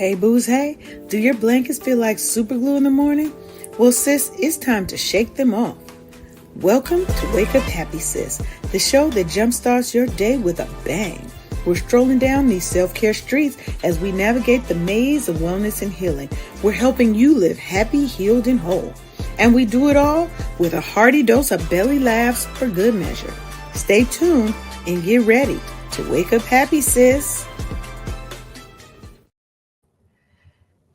Hey booze, hey, do your blankets feel like super glue in the morning? Well sis, it's time to shake them off. Welcome to Wake Up Happy Sis, the show that jumpstarts your day with a bang. We're strolling down these self-care streets as we navigate the maze of wellness and healing. We're helping you live happy, healed, and whole. And we do it all with a hearty dose of belly laughs for good measure. Stay tuned and get ready to wake up happy, sis.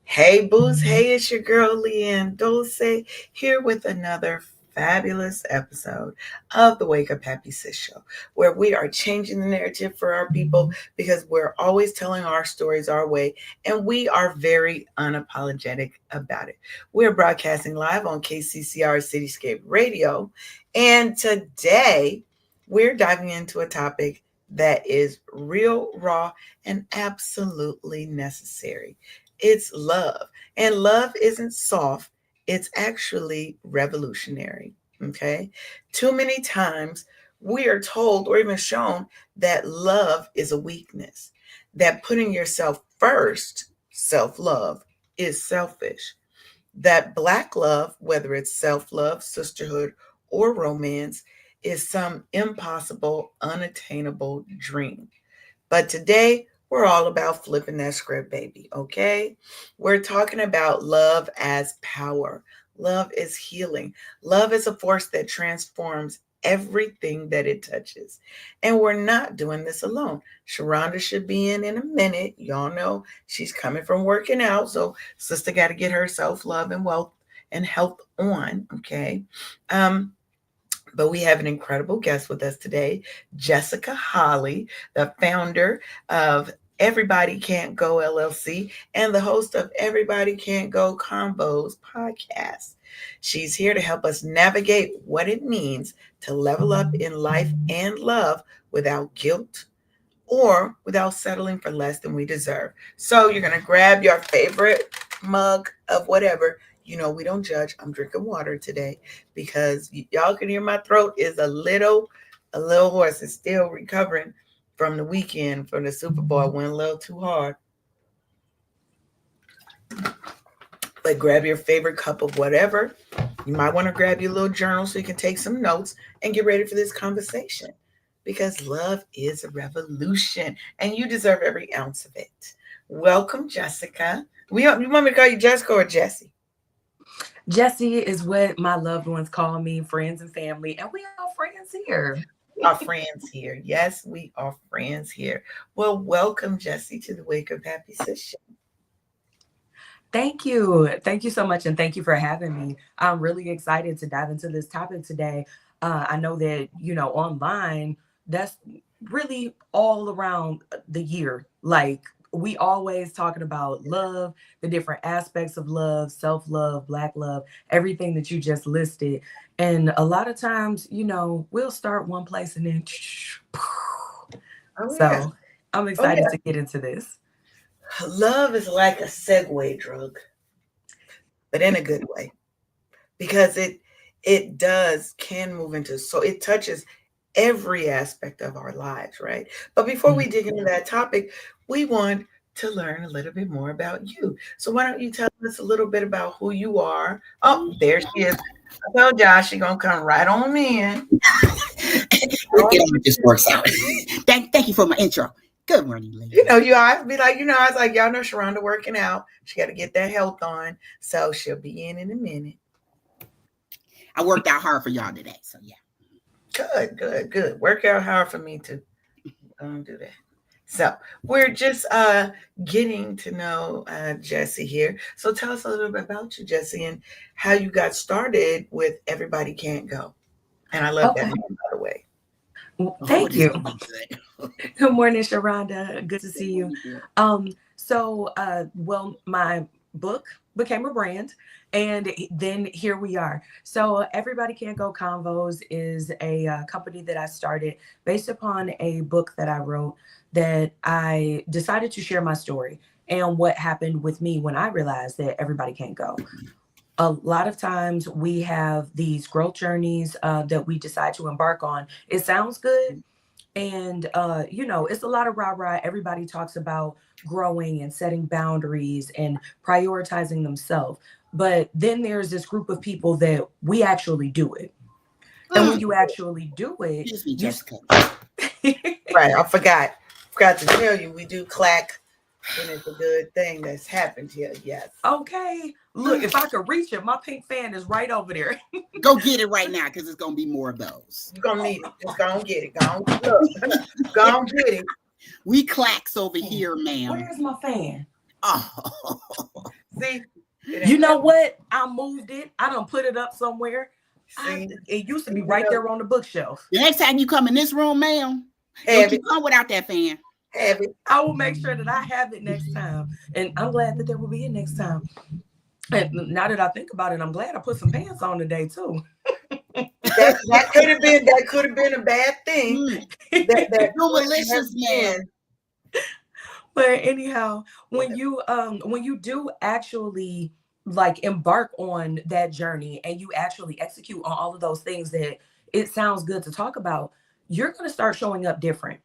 Hey booze, hey, it's your girl Leanne Dulce here with another fabulous episode of the Wake Up Happy Sis Show, where we are changing the narrative for our people because we're always telling our stories our way and we are very unapologetic about it. We're broadcasting live on KCCR Cityscape Radio, and today we're diving into a topic that is real, raw, and absolutely necessary. It's love. And love isn't soft, it's actually revolutionary. Okay. Too many times we are told or even shown that love is a weakness, that putting yourself first, self love, is selfish, that Black love, whether it's self love, sisterhood, or romance, is some impossible, unattainable dream. But today, we're all about flipping that script, baby, okay? We're talking about love as power. Love is healing. Love is a force that transforms everything that it touches. And we're not doing this alone. Sharonda should be in a minute. Y'all know she's coming from working out. So sister got to get her self-love and wealth and health on, okay? But we have an incredible guest with us today, Jessica Holley, the founder of Everybody Can't Go LLC and the host of Everybody Can't Go Combos podcast. She's here to help us navigate what it means to level up in life and love without guilt or without settling for less than we deserve. So you're going to grab your favorite mug of whatever. You know, we don't judge. I'm drinking water today because y'all can hear my throat is a little hoarse. It's still recovering from the weekend, from the Super Bowl. I went a little too hard. But grab your favorite cup of whatever. You might want to grab your little journal so you can take some notes and get ready for this conversation, because love is a revolution and you deserve every ounce of it. Welcome, Jessica. You want me to call you Jessica or Jessie? Jessie is what my loved ones call me, friends and family, and we are friends here. We are friends here. Yes, we are friends here. Well, welcome, Jessie, to the Wake Up Happy Sis Show. Thank you. Thank you so much, and thank you for having me. I'm really excited to dive into this topic today. I know that, online, that's really all around the year. Like, we always talking about love, the different aspects of love, self-love, Black love, everything that you just listed. And a lot of times, we'll start one place and then Oh, so yeah. I'm excited to get into this. Love is like a segue drug, but in a good way, because it can move into, so it touches every aspect of our lives, right? But before we dig into that topic, we want to learn a little bit more about you. So why don't you tell us a little bit about who you are? Oh, there she is. I told Josh she's gonna come right on in. It just works out. Thank you for my intro. Good morning, ladies. You always be like, I was like, y'all know Sharonda working out. She got to get that health on. So she'll be in a minute. I worked out hard for y'all today. So yeah. Good. Work out hard for me to do that. So we're just getting to know Jessie here. So tell us a little bit about you, Jessie, and how you got started with Everybody Can't Go. And I love that name, by the way. Thank you. Good morning, Sharonda. Good to see you. My book became a brand, and then here we are. So Everybody Can't Go Convos is a company that I started based upon a book that I wrote, that I decided to share my story and what happened with me when I realized that everybody can't go. A lot of times we have these growth journeys that we decide to embark on. It sounds good. And, it's a lot of rah-rah. Everybody talks about growing and setting boundaries and prioritizing themselves. But then there's this group of people that we actually do it. And when Mm. you actually do it, Excuse me, you Jessica. Right. I forgot to tell you we do clack when it's a good thing that's happened here. Yes. okay. Look, if I could reach it, my pink fan is right over there. Go get it right now because it's going to be more of those. You're gonna need it. Just go and get it. Go and look. Go and get it. We clacks over here, ma'am. Where's my fan? Oh. See? You know what? I moved it. I done put it up somewhere. See? It used to be right there on the bookshelf. The next time you come in this room, ma'am, don't you come without that fan. Have it. I will make sure that I have it next time. And I'm glad that there will be it next time. And now that I think about it, I'm glad I put some pants on today too. That could have been a bad thing. That malicious man. But anyhow, when you do actually like embark on that journey and you actually execute on all of those things that it sounds good to talk about, you're going to start showing up different.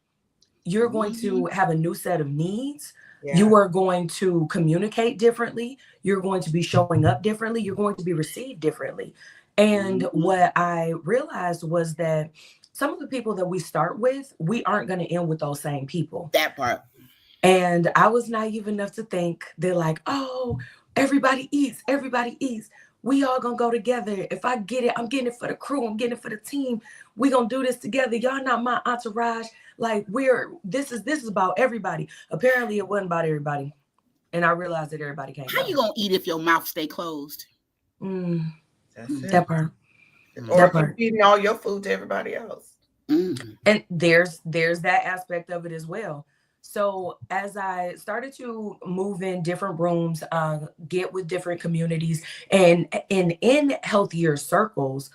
You're going to have a new set of needs. Yeah. You are going to communicate differently. You're going to be showing up differently. You're going to be received differently. And what I realized was that some of the people that we start with, we aren't going to end with those same people. That part. And I was naive enough to think they're like, oh, everybody eats. We all gonna go together. If I get it, I'm getting it for the crew. I'm getting it for the team. We gonna do this together. Y'all not my entourage. Like this is about everybody. Apparently it wasn't about everybody. And I realized that everybody can't. How you gonna eat if your mouth stay closed? That part. Or if you're feeding all your food to everybody else. And there's that aspect of it as well. So as I started to move in different rooms, get with different communities and in healthier circles,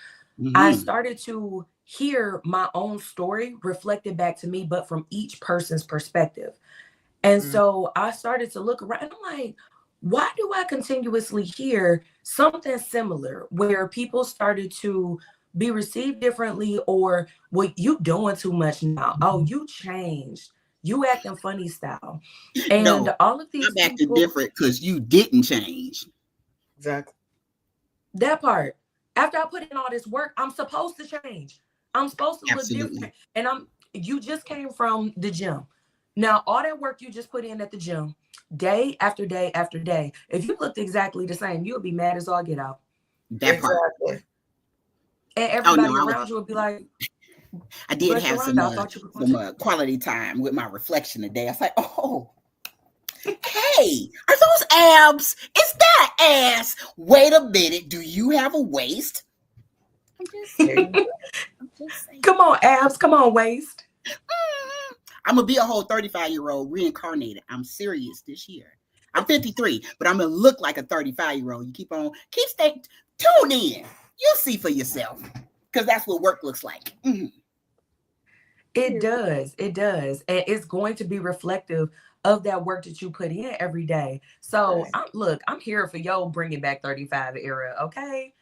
I started to hear my own story reflected back to me, but from each person's perspective. And so I started to look around and I'm like, why do I continuously hear something similar where people started to be received differently, or well, you doing too much now. Oh, you changed. You acting funny style. And all of these I'm acting different because you didn't change. Exactly. That part. After I put in all this work, I'm supposed to change. I'm supposed to look different. And you just came from the gym. Now, all that work you just put in at the gym, day after day after day, if you looked exactly the same, you would be mad as all get out. That part. And everybody around you would be like, I did have some quality time with my reflection today. I was like, oh, hey, are those abs? Is that ass? Wait a minute. Do you have a waist? I'm just saying. Come on, abs. Come on, waist. I'm going to be a whole 35-year-old reincarnated. I'm serious this year. I'm 53, but I'm going to look like a 35-year-old. You keep staying, tune in. You'll see for yourself, because that's what work looks like. It does. And it's going to be reflective of that work that you put in every day. So I'm here for your bringing back 35 era. Okay.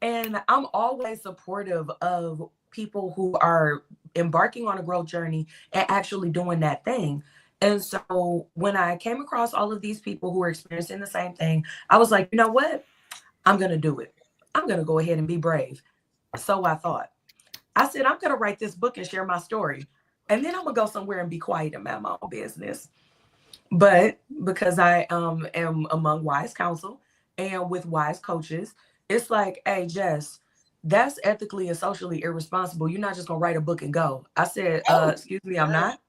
And I'm always supportive of people who are embarking on a growth journey and actually doing that thing. And so when I came across all of these people who are experiencing the same thing, I was like, you know what? I'm going to do it. I'm going to go ahead and be brave. So I thought. I said, I'm going to write this book and share my story. And then I'm going to go somewhere and be quiet and mind my own business. But because I am among wise counsel and with wise coaches, it's like, hey, Jess, that's ethically and socially irresponsible. You're not just going to write a book and go. I said, excuse me, I'm not.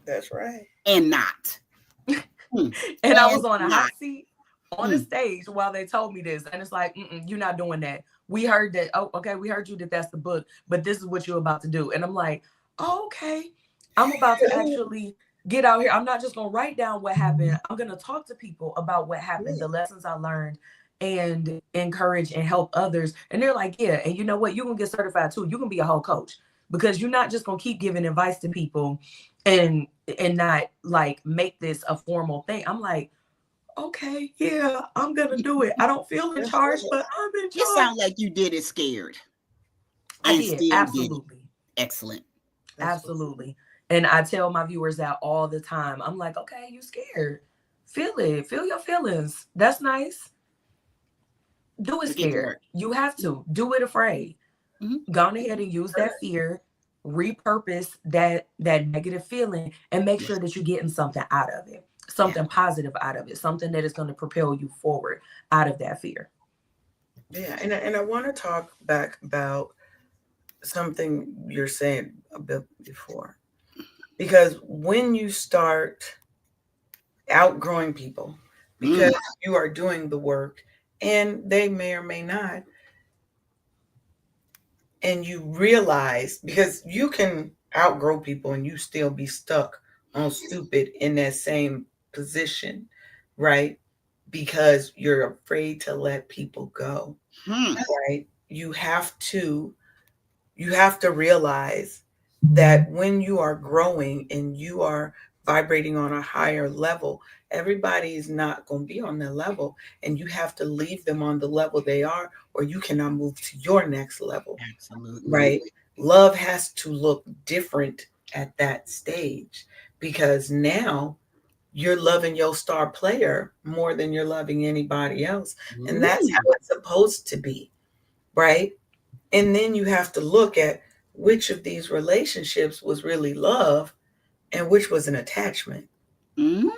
That's right. And not. And I was on a hot seat on the stage while they told me this. And it's like, you're not doing that. We heard that. Oh, okay. We heard you that that's the book, but this is what you're about to do. And I'm like, oh, okay. I'm about to actually get out here. I'm not just going to write down what happened. I'm going to talk to people about what happened, the lessons I learned, and encourage and help others. And they're like, yeah. And you know what? You can get certified too. You can be a whole coach, because you're not just going to keep giving advice to people and not like make this a formal thing. I'm like, okay, yeah, I'm going to do it. I don't feel in charge, but I'm in charge. You sound like you did it scared. I did. Absolutely. Excellent. Absolutely. And I tell my viewers that all the time. I'm like, okay, you scared. Feel it. Feel your feelings. That's nice. Do it Let's get to scared. work. You have to. Do it afraid. Mm-hmm. Go ahead and use that fear, repurpose that negative feeling, and make sure Yes. that you're getting something out of it. Yeah. Something positive out of it. Something that is going to propel you forward out of that fear. Yeah, and I want to talk back about something you're saying a bit before. Because when you start outgrowing people, because Mm. you are doing the work and they may or may not, and you realize, because you can outgrow people and you still be stuck on stupid in that same position, right? Because you're afraid to let people go, Hmm. right? You have to realize that when you are growing and you are vibrating on a higher level, everybody is not going to be on the level, and you have to leave them on the level they are, or you cannot move to your next level, Absolutely. right? Love has to look different at that stage, because now you're loving your star player more than you're loving anybody else, and that's Ooh. how it's supposed to be, right? And then you have to look at which of these relationships was really love and which was an attachment, Mm.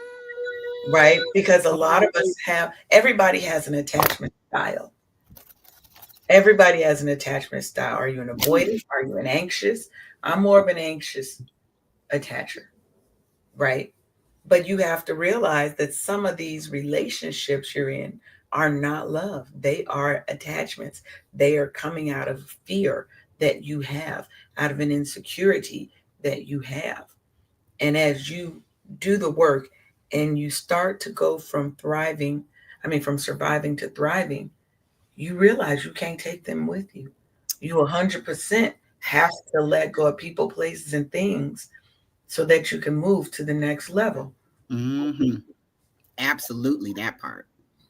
right? Because a lot of Okay. us everybody has an attachment style. Everybody has an attachment style. Are you an avoidant? Are you an anxious? I'm more of an anxious attacher, right? But you have to realize that some of these relationships you're in are not love. They are attachments. They are coming out of fear that you have, out of an insecurity that you have. And as you do the work and you start to go from from surviving to thriving, you realize you can't take them with you. You 100% have to let go of people, places, and things so that you can move to the next level. Mm-hmm. Absolutely, that part.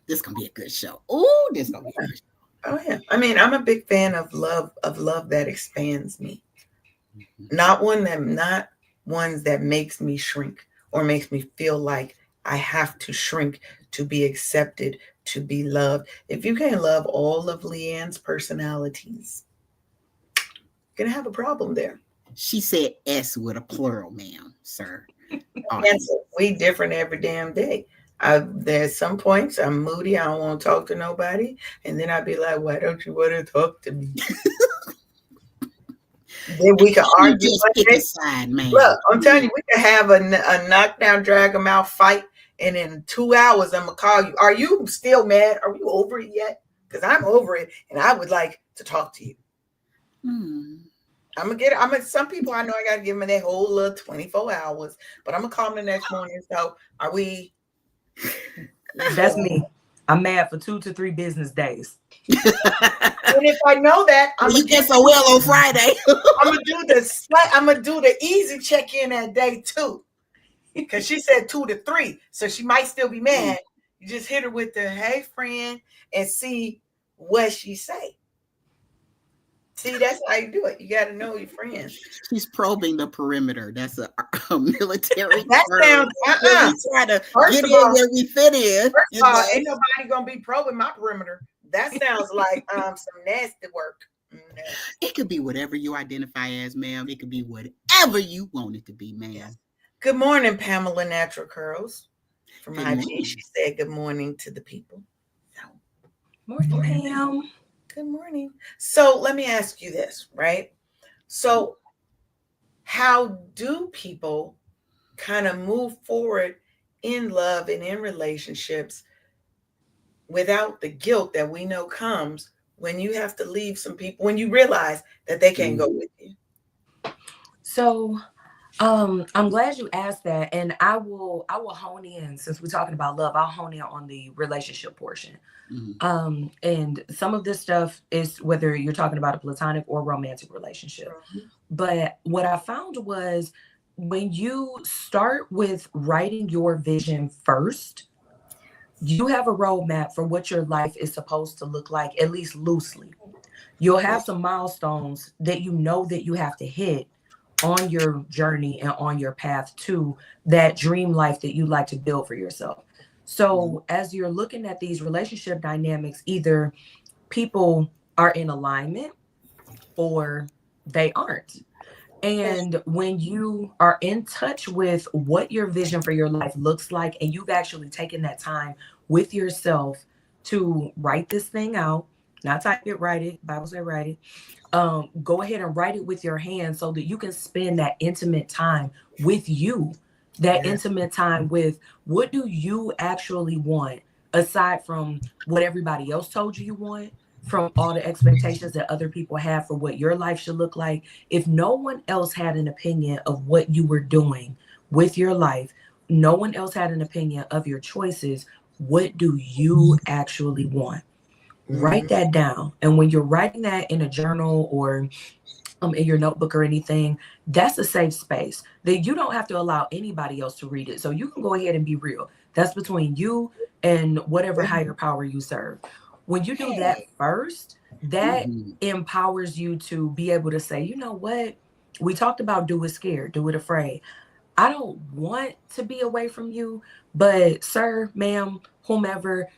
This gonna be a good show. Oh, this gonna be a good Oh yeah. I mean, I'm a big fan of love that expands me. show. Not ones that makes me shrink or makes me feel like I have to shrink to be accepted, to be loved. If you can't love all of Leanne's personalities, you're gonna have a problem there. She said S with a plural, ma'am, sir, And audience. so we different every damn day. There's some points I'm moody, I don't want to talk to nobody, and then I'd be like, "Why don't you want to talk to me?" Then we can You argue. just pick a side, ma'am. Look, I'm telling you, we can have a knockdown, drag 'em out fight, and in 2 hours, I'm gonna call you. Are you still mad? Are you over it yet? Because I'm over it, and I would like to talk to you. Hmm. I'm gonna get. I'm gonna. Some people I know I gotta give them that whole little 24 hours, but I'm gonna call them the next morning. So, are we? That's me. I'm mad for 2 to 3 business days. And if I know that, I'm You gonna get so well on Friday. I'm gonna do the I'm gonna do the easy check in that day too, because she said 2 to 3, so she might still be mad. You just hit her with the "Hey, friend," and see what she say. See, that's how you do it. You got to know your friends. She's probing the perimeter. That's a military That term. sounds We try to First get of in all- where we fit in. First of all, ain't nobody gonna be probing my perimeter. That sounds like some nasty work. No. It could be whatever you identify as, ma'am. It could be whatever you want it to be, ma'am. Yes. Good morning, Pamela Natural Curls. From Good IG, morning. she said good morning to the people. Morning, Pam. Good morning. So let me ask you this, right? So, how do people kind of move forward in love and in relationships without the guilt that we know comes when you have to leave some people, when you realize that they can't go with you? So I'm glad you asked that, and I will hone in, since we're talking about love. I'll hone in on the relationship portion. And some of this stuff is whether you're talking about a platonic or romantic relationship. But what I found was, when you start with writing your vision first, you have a roadmap for what your life is supposed to look like, at least loosely. You'll have some milestones that you know that you have to hit on your journey and on your path to that dream life that you like to build for yourself. So as you're looking at these relationship dynamics, either people are in alignment or they aren't. And when you are in touch with what your vision for your life looks like, and you've actually taken that time with yourself to write this thing out, not type it, write it, Bible say write it, go ahead and write it with your hands so that you can spend that intimate time with you, that Yes. intimate time with what do you actually want aside from what everybody else told you you want, from all the expectations that other people have for what your life should look like. If no one else had an opinion of what you were doing with your life, no one else had an opinion of your choices, what do you actually want? Mm-hmm. Write that down. And when you're writing that in a journal or in your notebook or anything, that's a safe space that you don't have to allow anybody else to read it. So you can go ahead and be real. That's between you and whatever higher power you serve. When you do that Hey. first, that empowers you to be able to say, you know what? We talked about do it scared, do it afraid. I don't want to be away from you, but sir, ma'am, whomever,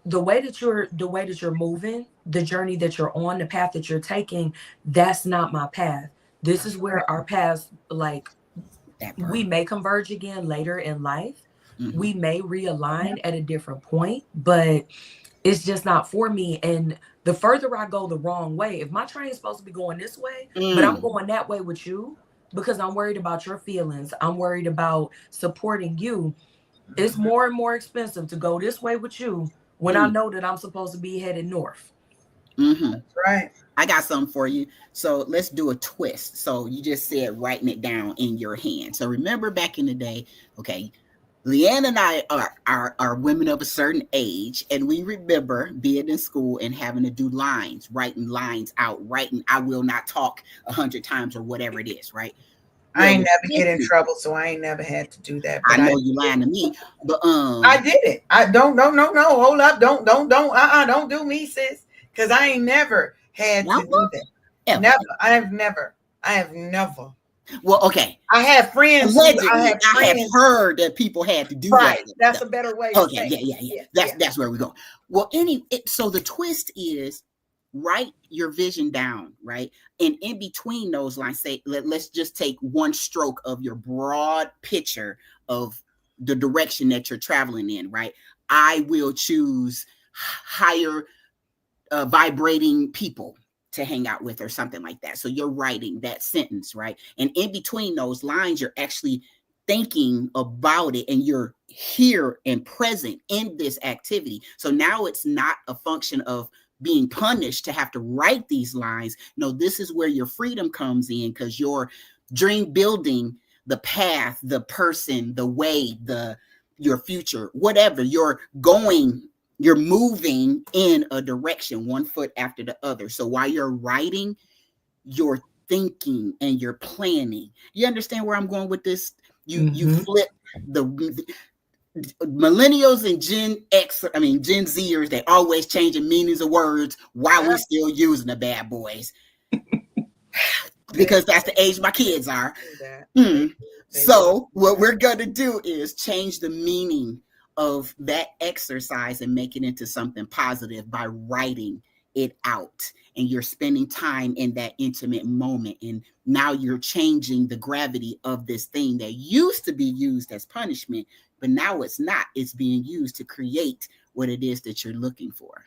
the way that you're moving, the journey that you're on, the path that you're taking, that's not my path. This is where our paths, like, That part. we may converge again later in life. We may realign at a different point, but it's just not for me. And the further I go the wrong way, if my train's supposed to be going this way, but I'm going that way with you because I'm worried about your feelings, I'm worried about supporting you, it's more and more expensive to go this way with you when I know that I'm supposed to be headed north. That's right. I got something for you. So let's do a twist. So you just said writing it down in your hand. So remember back in the day, okay, Leanne and I are women of a certain age, and we remember being in school and having to do lines, writing lines out, writing "I will not talk" 100 times or whatever it is, right? I Well, ain't with never get in Tiffany, trouble, so I ain't never had to do that. I But know you lying to me, but I did it. I don't, no, no, no. Hold up. Don't. Don't do me, sis. Because I ain't never had to never do that. ever. Never. I have never. I have never. Well, okay. I have friends who I Allegedly, have I have friends. heard that people had to do that. Right. That's a better way to Okay, say it. yeah. Yeah. That's where we go. Well, so the twist is write your vision down, right? And in between those lines, say let's just take one stroke of your broad picture of the direction that you're traveling in, right? I will choose higher vibrating people to hang out with or something like that. So you're writing that sentence, right? And in between those lines, you're actually thinking about it and you're here and present in this activity. So now it's not a function of being punished to have to write these lines. No, this is where your freedom comes in because you're dream building the path, the person, the way, your future, whatever. You're moving in a direction, one foot after the other. So while you're writing, you're thinking and you're planning. You understand where I'm going with this? You flip the millennials and Gen Zers, they always changing meanings of words while we still using the bad boys. Because that's the age my kids are. So what we're going to do is change the meaning of that exercise and make it into something positive by writing it out. And you're spending time in that intimate moment. And now you're changing the gravity of this thing that used to be used as punishment, but now it's not. It's being used to create what it is that you're looking for.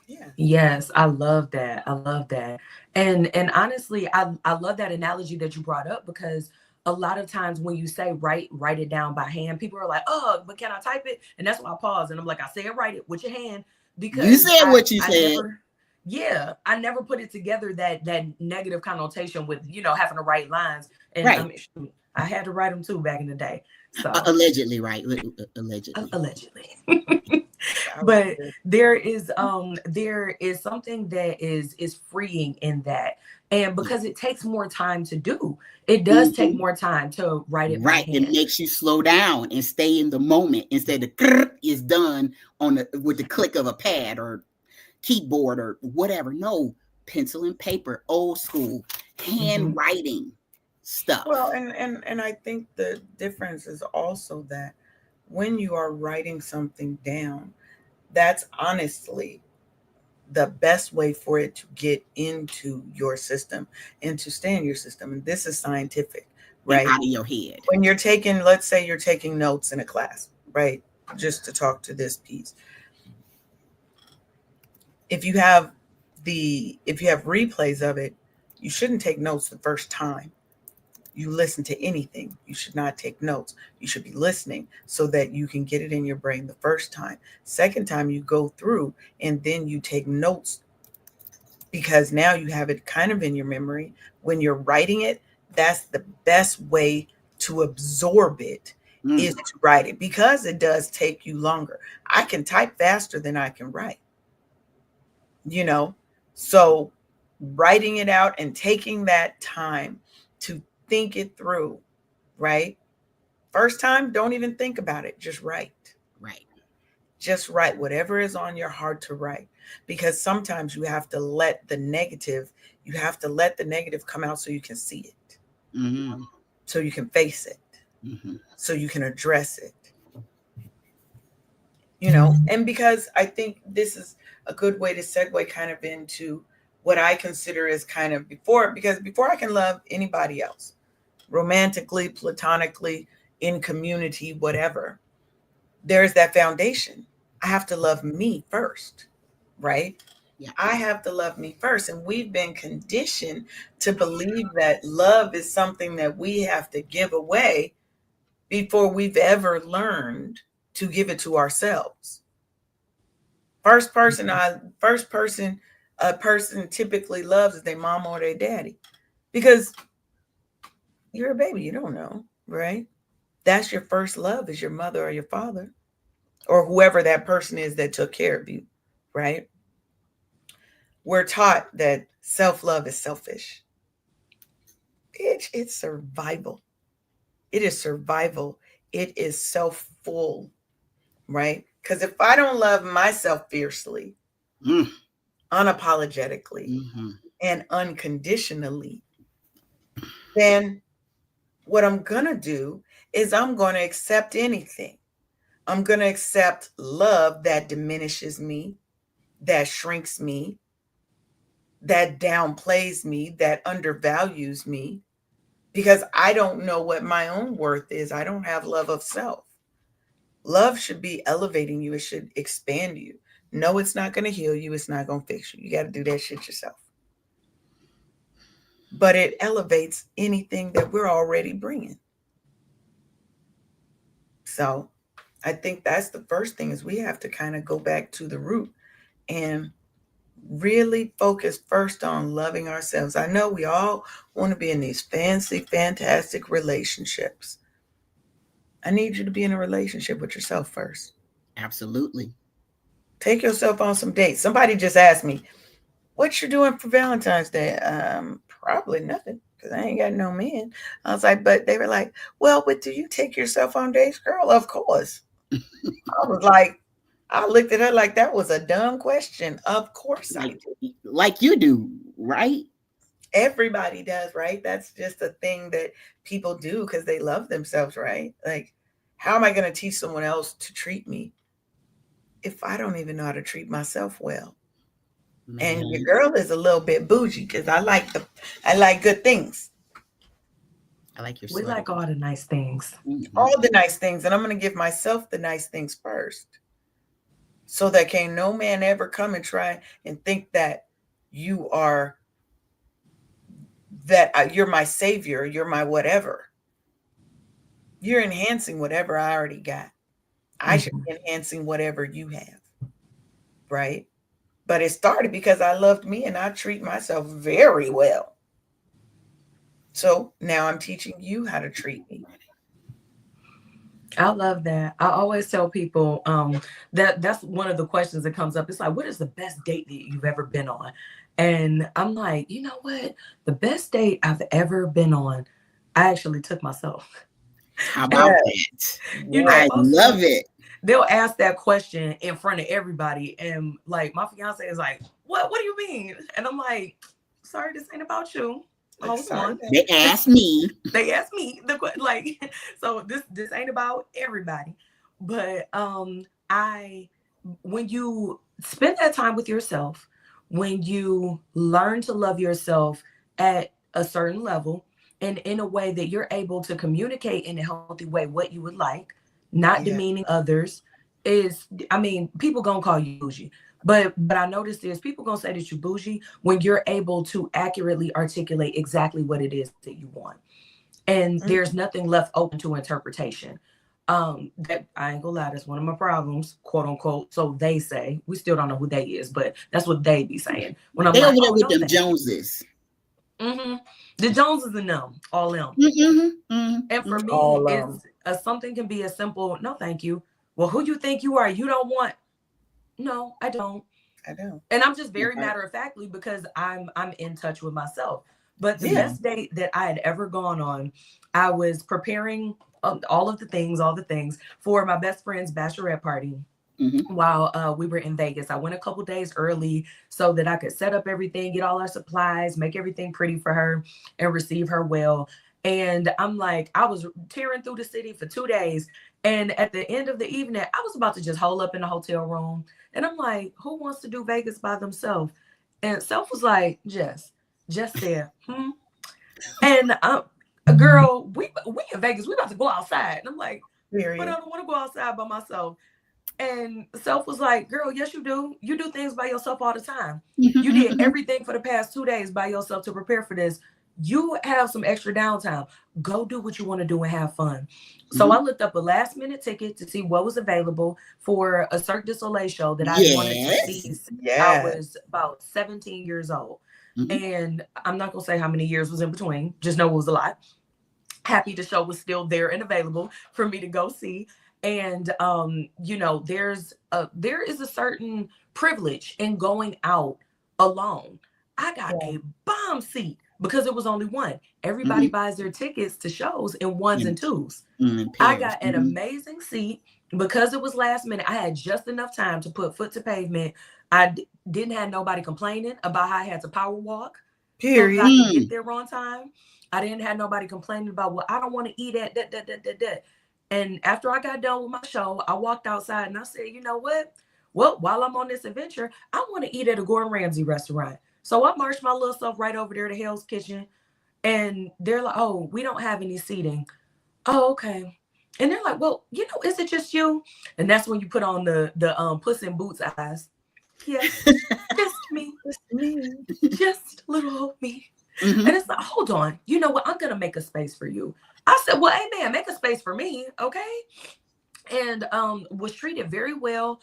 Yeah. Yes, I love that. I love that. And honestly, I love that analogy that you brought up because a lot of times when you say write it down by hand, people are like, "Oh, but can I type it?" And that's why I pause and I'm like, "I said write it with your hand You because said I what you I said. never I never put it together that negative connotation with, having to write lines. And Right. I mean, shoot, I had to write them too back in the day. So Allegedly, right? Allegedly. allegedly. But there is something that is freeing in that, and because it takes more time to do, it does take more time to write it by Right. It hand. makes you slow down and stay in the moment instead of is done with the click of a pad or keyboard or whatever. No, pencil and paper, old school, handwriting. stuff. Well, and I think the difference is also that when you are writing something down, that's honestly the best way for it to get into your system and to stay in your system. And this is scientific, And right? out of your head. When you're taking, let's say you're taking notes in a class, right? Just to talk to this piece. If you have if you have replays of it, you shouldn't take notes the first time you listen to anything. You should not take notes. You should be listening so that you can get it in your brain the first time. Second time you go through and then you take notes because now you have it kind of in your memory. When you're writing it, that's the best way to absorb it is to write it because it does take you longer. I can type faster than I can write, you know? So writing it out and taking that time to think it through, right? First time, don't even think about it. Just write. Right. Just write whatever is on your heart to write. Because sometimes you have to let the negative come out so you can see it, so you can face it, so you can address it, And because I think this is a good way to segue kind of into what I consider is kind of because before I can love anybody else, romantically, platonically, in community, whatever, there's that foundation. I have to love me first, right? Yeah. I have to love me first. And we've been conditioned to believe that love is something that we have to give away before we've ever learned to give it to ourselves. First person a person typically loves is their mom or their daddy. Because you're a baby, you don't know, right? That's your first love is your mother or your father or whoever that person is that took care of you, right? We're taught that self-love is selfish. It's survival. It is survival. It is self-full, right? Because if I don't love myself fiercely, unapologetically, and unconditionally, then what I'm going to do is I'm going to accept anything. I'm going to accept love that diminishes me, that shrinks me, that downplays me, that undervalues me, because I don't know what my own worth is. I don't have love of self. Love should be elevating you, it should expand you. No, it's not going to heal you, it's not going to fix you. You got to do that shit yourself. But it elevates anything that we're already bringing. So I think that's the first thing is we have to kind of go back to the root and really focus first on loving ourselves. I know we all want to be in these fancy, fantastic relationships. I need you to be in a relationship with yourself first. Absolutely. Take yourself on some dates. Somebody just asked me, what you doing for Valentine's Day? Probably nothing because I ain't got no men. I was like, but they were like, well, but do you take yourself on dates, girl? Of course. I was like, I looked at her like that was a dumb question. Of course I do. Like you do, right? Everybody does, right? That's just a thing that people do because they love themselves, right? Like, how am I going to teach someone else to treat me if I don't even know how to treat myself well? Man. And your girl is a little bit bougie because I like good things. I like your We sweater. like all the nice things. All the nice things. And I'm going to give myself the nice things first. So that can't no man ever come and try and think that you are you're my savior, you're my whatever. You're enhancing whatever I already got. I should be enhancing whatever you have, right? But it started because I loved me and I treat myself very well. So now I'm teaching you how to treat me. I love that. I always tell people that's one of the questions that comes up. It's like, what is the best date that you've ever been on? And I'm like, you know what? The best date I've ever been on, I actually took myself. How about that? You know, I love it. They'll ask that question in front of everybody. And like my fiance is like, what do you mean? And I'm like, sorry, this ain't about you. Hold on. They asked me. They asked me like, so this ain't about everybody, but I when you spend that time with yourself, when you learn to love yourself at a certain level, and in a way that you're able to communicate in a healthy way what you would like, not Yeah. demeaning others, is, I mean, people gonna call you bougie. But I noticed is people gonna say that you bougie when you're able to accurately articulate exactly what it is that you want, and Mm. there's nothing left open to interpretation. That I ain't gonna lie, that's one of my problems, quote unquote. So they say, we still don't know who they is, but that's what they be saying when I'm They like, over there oh with no, them thank you. Joneses. Hmm. The Joneses and them, all them. Mm-hmm, mm-hmm, And for me, All it's something can be as simple, no, thank you. Well, who you think you are? You don't want. No, I don't. I know. And I'm just very mm-hmm. matter of factly because I'm in touch with myself. But the Yeah. best date that I had ever gone on, I was preparing all the things for my best friend's bachelorette party Mm-hmm. while we were in Vegas. I went a couple days early so that I could set up everything, get all our supplies, make everything pretty for her, and receive her well. And I'm like, I was tearing through the city for 2 days. And at the end of the evening, I was about to just hole up in the hotel room. And I'm like, who wants to do Vegas by themselves? And Self was like, Jess said, hmm. And girl, we in Vegas, we about to go outside. And I'm like, but I Period. don't want to go outside by myself. And Self was like, girl, yes, you do. You do things by yourself all the time. You did Mm-hmm. everything for the past 2 days by yourself to prepare for this. You have some extra downtime. Go do what you want to do and have fun. So Mm-hmm. I looked up a last minute ticket to see what was available for a Cirque du Soleil show that I'd wanted to see Yes. since I Yeah. was about 17 years old. Mm-hmm. And I'm not going to say how many years was in between, just know it was a lot. Happy the show was still there and available for me to go see. And there is a certain privilege in going out alone. I got Yeah. a bomb seat because it was only one. Everybody Mm-hmm. buys their tickets to shows in ones and In, twos. in I pairs. got an Mm-hmm. amazing seat because it was last minute. I had just enough time to put foot to pavement. Didn't have nobody complaining about how I had to power walk so that I Period. could get Mm. there on time. I didn't have nobody complaining about, well, I don't want to eat at that. And after I got done with my show, I walked outside and I said, you know what? Well, while I'm on this adventure, I want to eat at a Gordon Ramsay restaurant. So I marched my little self right over there to Hell's Kitchen. And they're like, oh, we don't have any seating. Oh, okay. And they're like, well, is it just you? And that's when you put on the Puss in Boots eyes. Yes, just me, Just me. just little old me. Mm-hmm. And it's like, hold on, you know what? I'm gonna make a space for you. I said, well, amen, make a space for me, okay? And was treated very well.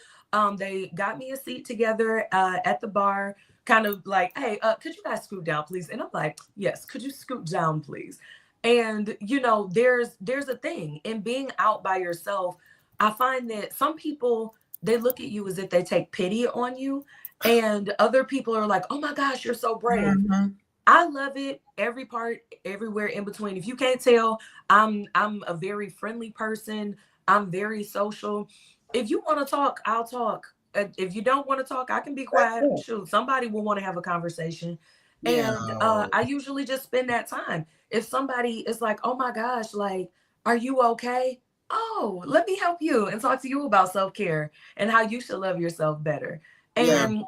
They got me a seat together at the bar, kind of like, hey, could you guys scoot down, please? And I'm like, yes, could you scoot down, please? And there's a thing in being out by yourself. I find that some people, they look at you as if they take pity on you, and other people are like, oh my gosh, you're so brave. Mm-hmm. I love it. Every part, everywhere in between. If you can't tell, I'm a very friendly person. I'm very social. If you want to talk, I'll talk. If you don't want to talk, I can be That's quiet. it. Shoot, somebody will want to have a conversation. Yeah. And I usually just spend that time. If somebody is like, oh my gosh, like, are you okay? Oh, let me help you and talk to you about self-care and how you should love yourself better. Yeah. And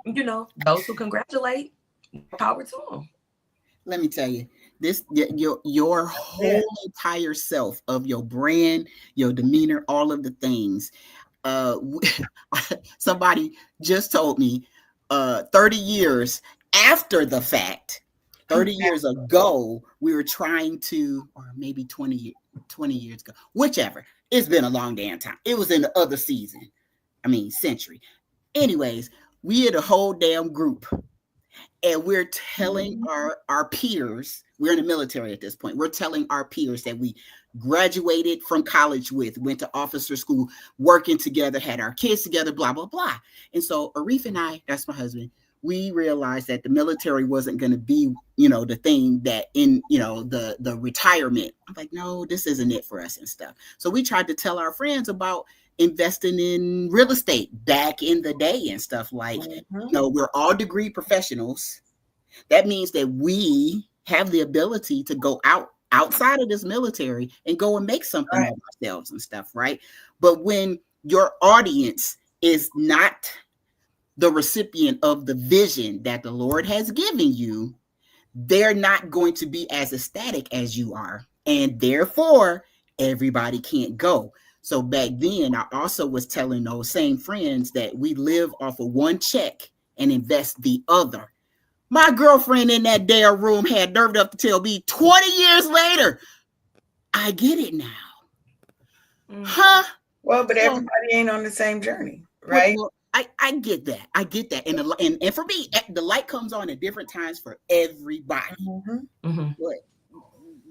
those who congratulate, more power to them. Let me tell you, your Yeah. whole entire self of your brand, your demeanor, all of the things. Uh, somebody just told me, 30 years after the fact, 30 years ago, we were trying to, or maybe 20 years ago, whichever. It's been a long damn time. It was in the other season. I mean, century. Anyways, we had a whole damn group, and we're telling Mhm. our peers, we're in the military at this point, we're telling our peers that we graduated from college with, went to officer school, working together, had our kids together, blah blah blah. And so Arif and I, that's my husband, we realized that the military wasn't going to be, the thing that in, the retirement. I'm like, no, this isn't it for us and stuff. So we tried to tell our friends about investing in real estate back in the day and stuff like, Mhm. we're all degree professionals. That means that we have the ability to go outside of this military and go and make something of ourselves and stuff, right? But when your audience is not the recipient of the vision that the Lord has given you, they're not going to be as ecstatic as you are. And therefore, everybody can't go. So back then, I also was telling those same friends that we live off of one check and invest the other. My girlfriend in that damn room had nerve enough to tell me 20 years later, I get it now. Huh? Well, but everybody ain't on the same journey, But, right? well, I get that. I get that. And for me, the light comes on at different times for everybody.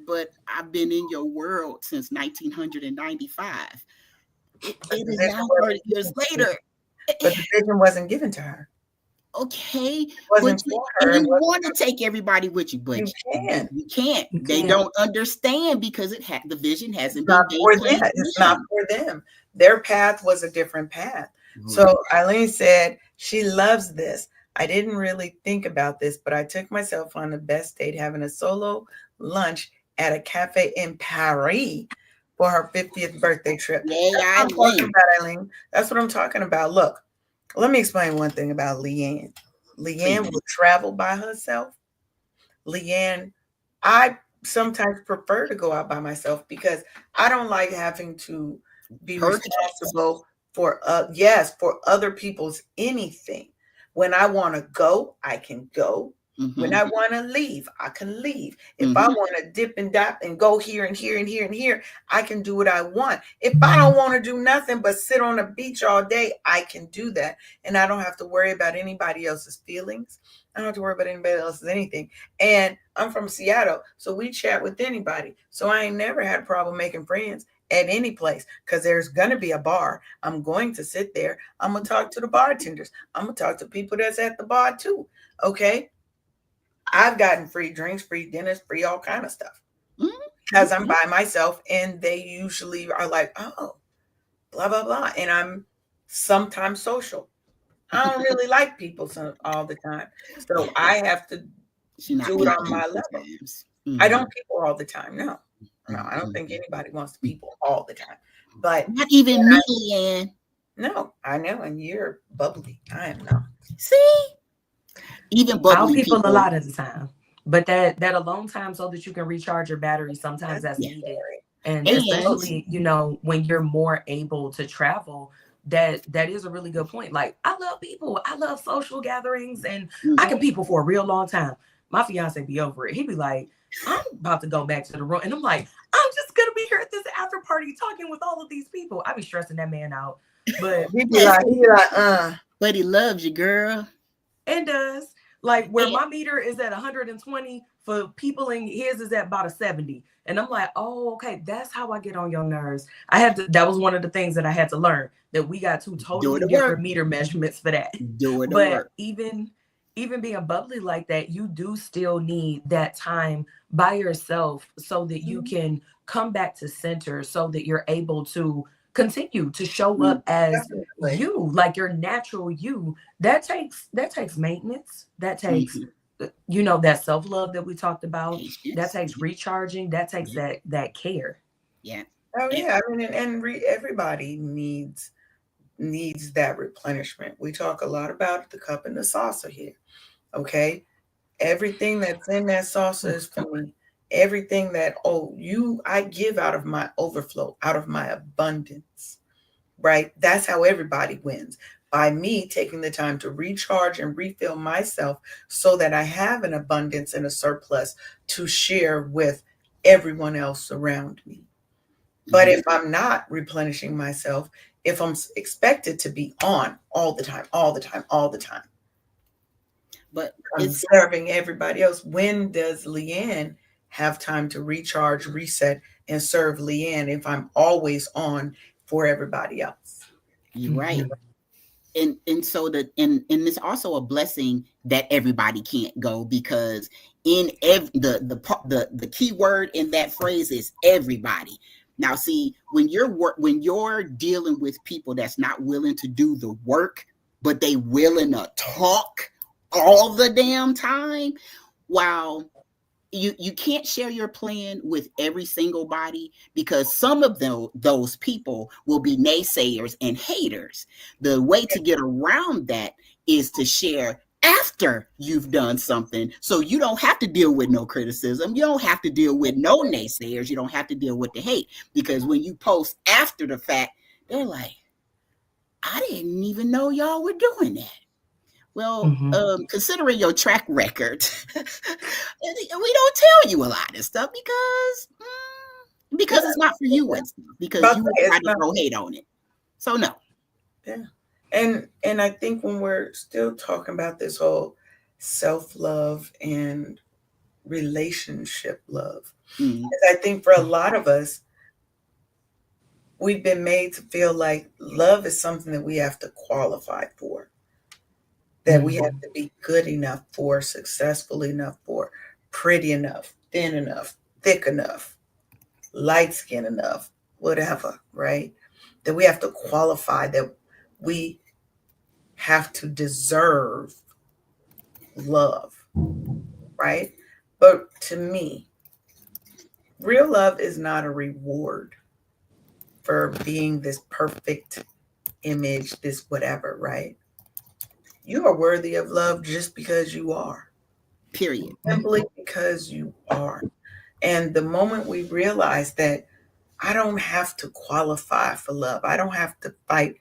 But I've been in your world since 1995. It is now 30 years later. But the vision wasn't given to her. Okay, wasn't but for her. You want to take everybody with you, but you can't. You can't. They don't understand because the vision hasn't been for them. It's not for them. Their path was a different path. Right. So Eileen said she loves this. I didn't really think about this, but I took myself on the best date having a solo lunch at a cafe in Paris for her 50th birthday trip. Yeah, That's what I'm talking about, Eileen. That's what I'm talking about. Look, let me explain one thing about Leanne. Leanne will travel by herself. Leanne, I sometimes prefer to go out by myself because I don't like having to be responsible for for other people's anything. When I want to go, I can go. Mm-hmm. When I want to leave, I can leave. If I want to dip and dip and go here and here and here and here, I can do what I want. If I don't want to do nothing but sit on the beach all day, I can do that. And I don't have to worry about anybody else's feelings. I don't have to worry about anybody else's anything. And I'm from Seattle, so we chat with anybody. So I ain't never had a problem making friends at any place because there's going to be a bar. I'm going to sit there. I'm going to talk to the bartenders. I'm going to talk to people that's at the bar too. Okay. I've gotten free drinks, free dinners, free all kind of stuff because I'm by myself and they usually are like, oh, blah, blah, blah. And I'm sometimes social. I don't really like people all the time. So I have to do it on my level. I don't people all the time. No, I don't think anybody wants to people all the time. But not even me, Leanne. No, I know. And you're bubbly. I am not. See? Even bubbly people a lot of the time. But that alone time so that you can recharge your battery, sometimes that's needed. And especially, when you're more able to travel, that is a really good point. Like, I love people. I love social gatherings, and I can people for a real long time. My fiance be over it. He'd be like, I'm about to go back to the room. And I'm like, I'm just going to be here at this after party talking with all of these people. I be stressing that man out. But he'd be like, but he loves you, girl. And does. Like, where my meter is at 120, for people in his is at about a 70. And I'm like, oh, okay, that's how I get on your nerves. That was one of the things that I had to learn, that we got two totally different meter measurements for that. But even being bubbly like that, you do still need that time by yourself so that you can come back to center, so that you're able to continue to show up as you, like your natural you. That takes maintenance. That takes that self-love that we talked about. That takes recharging. That takes that care. Yeah. Oh yeah. I mean, everybody needs that replenishment. We talk a lot about the cup and the saucer here. Okay. Everything that's in that saucer is for me. Everything that I give out of my overflow, out of my abundance, right? That's how everybody wins, by me taking the time to recharge and refill myself so that I have an abundance and a surplus to share with everyone else around me. But if I'm not replenishing myself, if I'm expected to be on all the time, but I'm serving everybody else, when does Leanne have time to recharge, reset, and serve Leanne if I'm always on for everybody else? You're right. And so and it's also a blessing that everybody can't go, because in the key word in that phrase is everybody. Now, see, when you're dealing with people that's not willing to do the work, but they willing to talk all the damn time, while you can't share your plan with every single body, because some of those people will be naysayers and haters. The way to get around that is to share after you've done something, so you don't have to deal with no criticism, you don't have to deal with no naysayers, you don't have to deal with the hate, because when you post after the fact, they're like, I didn't even know y'all were doing that. Well, considering your track record, we don't tell you a lot of stuff because it's not for you, and stuff, because you would try to throw hate on it. So no. Yeah. And I think when we're still talking about this whole self-love and relationship love, I think for a lot of us, we've been made to feel like love is something that we have to qualify for, that we have to be good enough for, successful enough for, pretty enough, thin enough, thick enough, light skin enough, whatever, right? That we have to qualify, that we have to deserve love, right? But to me, real love is not a reward for being this perfect image, this whatever, right? You are worthy of love just because you are. Period. Simply because you are. And the moment we realize that I don't have to qualify for love, I don't have to fight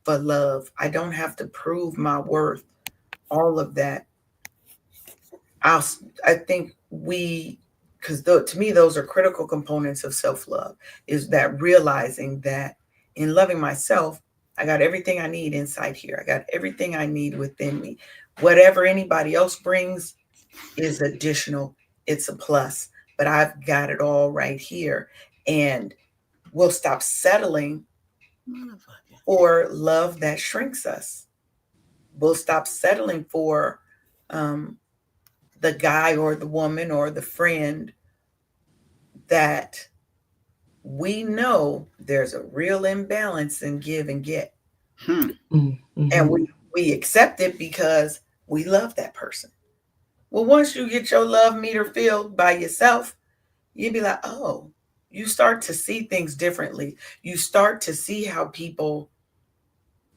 for love, I don't have to prove my worth, all of that, I think because to me, those are critical components of self-love, is that realizing that in loving myself, I got everything I need inside here. I got everything I need within me. Whatever anybody else brings is additional. It's a plus, but I've got it all right here. And we'll stop settling for love that shrinks us. We'll stop settling for the guy or the woman or the friend that we know there's a real imbalance in give and get. And we accept it because we love that person. Well, once you get your love meter filled by yourself, you'd be like, oh, you start to see things differently. You start to see how people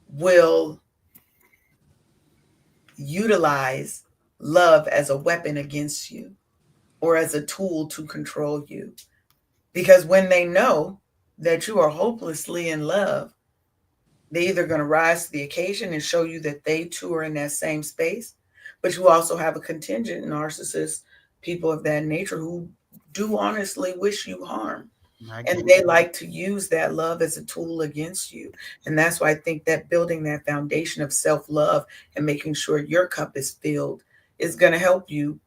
will utilize love as a weapon against you or as a tool to control you. Because when they know that you are hopelessly in love, they're either going to rise to the occasion and show you that they too are in that same space. But you also have a contingent narcissist, people of that nature, who do honestly wish you harm. And they like to use that love as a tool against you. And that's why I think that building that foundation of self-love and making sure your cup is filled is going to help you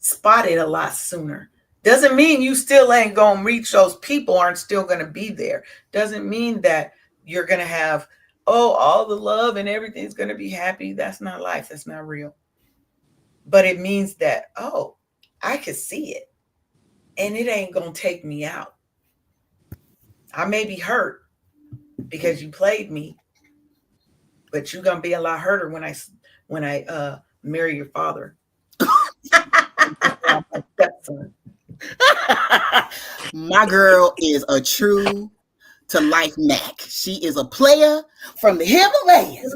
spot it a lot sooner. Doesn't mean you still ain't going to reach those people, aren't still going to be there. Doesn't mean that you're going to have, all the love and everything's going to be happy. That's not life. That's not real. But it means that, I can see it. And it ain't going to take me out. I may be hurt because you played me, but you're going to be a lot hurter when I marry your father. My girl is a true to life Mac. She is a player from the Himalayas.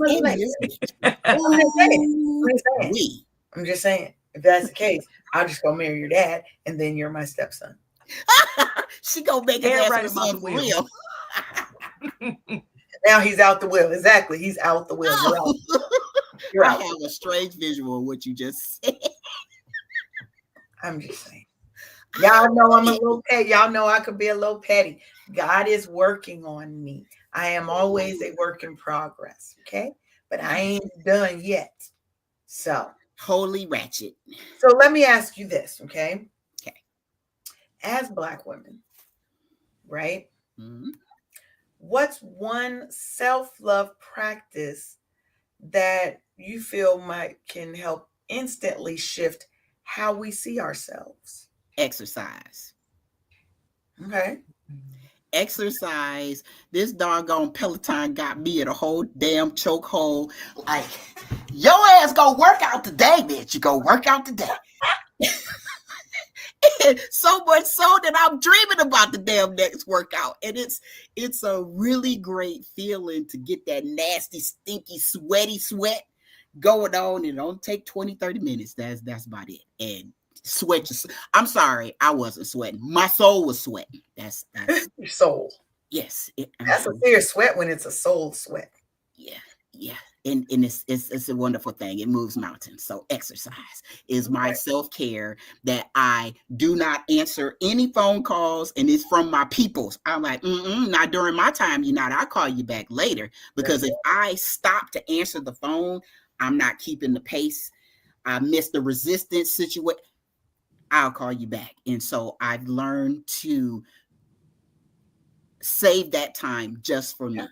I'm just saying, if that's the case, I'll just go marry your dad, and then you're my stepson. She gonna make it right for real. Now he's out the will. Exactly, he's out the will. You're out. I have a strange visual of what you just said. I'm just saying. Y'all know I'm a little petty. Y'all know I could be a little petty. God is working on me. I am always a work in progress. Okay, but I ain't done yet. So holy ratchet. So let me ask you this, okay? Okay. As Black women, right? What's one self-love practice that you feel can help instantly shift how we see ourselves? Exercise. Okay. Exercise. This doggone Peloton got me in a whole damn chokehold. Like, your ass go work out today, bitch. You go work out today. So much so that I'm dreaming about the damn next workout. And it's a really great feeling to get that nasty, stinky, sweaty sweat going on. And it don't take 20, 30 minutes. That's about it. And sweat. I'm sorry, I wasn't sweating. My soul was sweating. That's Your soul. yes. That's a serious sweat when it's a soul sweat. Yeah. And it's a wonderful thing. It moves mountains. So exercise is my self-care, that I do not answer any phone calls, and it's from my peoples. I'm like, not during my time. You're not. I'll call you back later, because if I stop to answer the phone, I'm not keeping the pace. I miss the resistance situation. I'll call you back. And so I've learned to save that time just for me.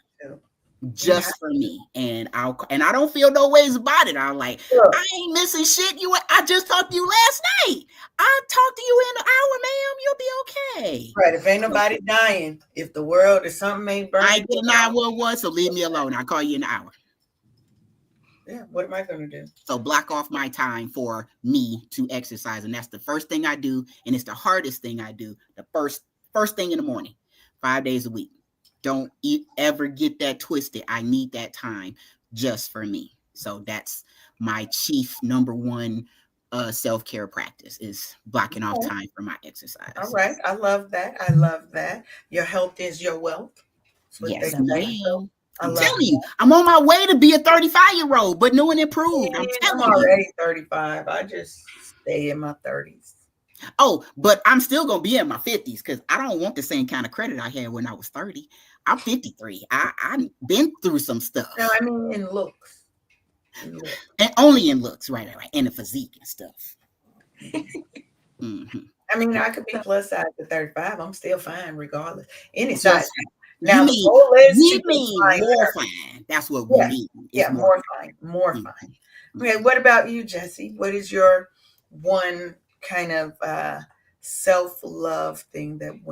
Just for me. And I don't feel no ways about it. I'm like, I ain't missing shit. I just talked to you last night. I'll talk to you in an hour, ma'am. You'll be okay. Right. If ain't nobody dying, if the world is something ain't burning, I get 911, so leave me alone. I'll call you in an hour. Yeah, what am I going to do? So block off my time for me to exercise. And that's the first thing I do. And it's the hardest thing I do. The first thing in the morning, 5 days a week. Don't ever get that twisted. I need that time just for me. So that's my chief number one self-care practice, is blocking off time for my exercise. All right. I love that. I love that. Your health is your wealth. Yes, ma'am. I'm telling you, I'm on my way to be a 35-year-old, but new and improved. I'm already 35. I just stay in my 30s. Oh, but I'm still going to be in my 50s, because I don't want the same kind of credit I had when I was 30. I'm 53. I've been through some stuff. No, I mean in looks. And only in looks, right. And the physique and stuff. I mean, I could be plus size at 35. I'm still fine regardless. Any size. Now, we mean more fine. That's what we mean. Yeah, more fine. More fine. Okay, what about you, Jessie? What is your one kind of self-love thing that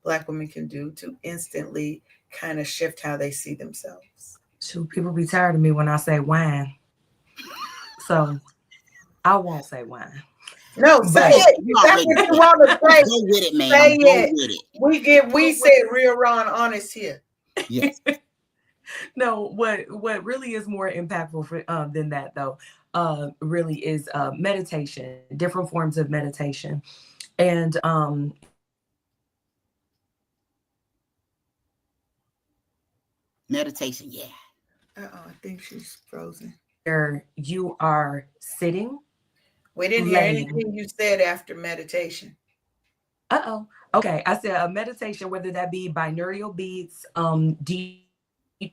Black women can do to instantly kind of shift how they see themselves? So people be tired of me when I say wine. So I won't say wine. No, say it. That's what you want to say. Go with it, man. Say Go with it. We said real Ron honest here. Yes. No, what really is more impactful than that, though, really is meditation, different forms of meditation. And meditation, yeah. I think she's frozen. Where you are sitting. We didn't hear anything you said after meditation. Okay. I said a meditation, whether that be binaural beats, deep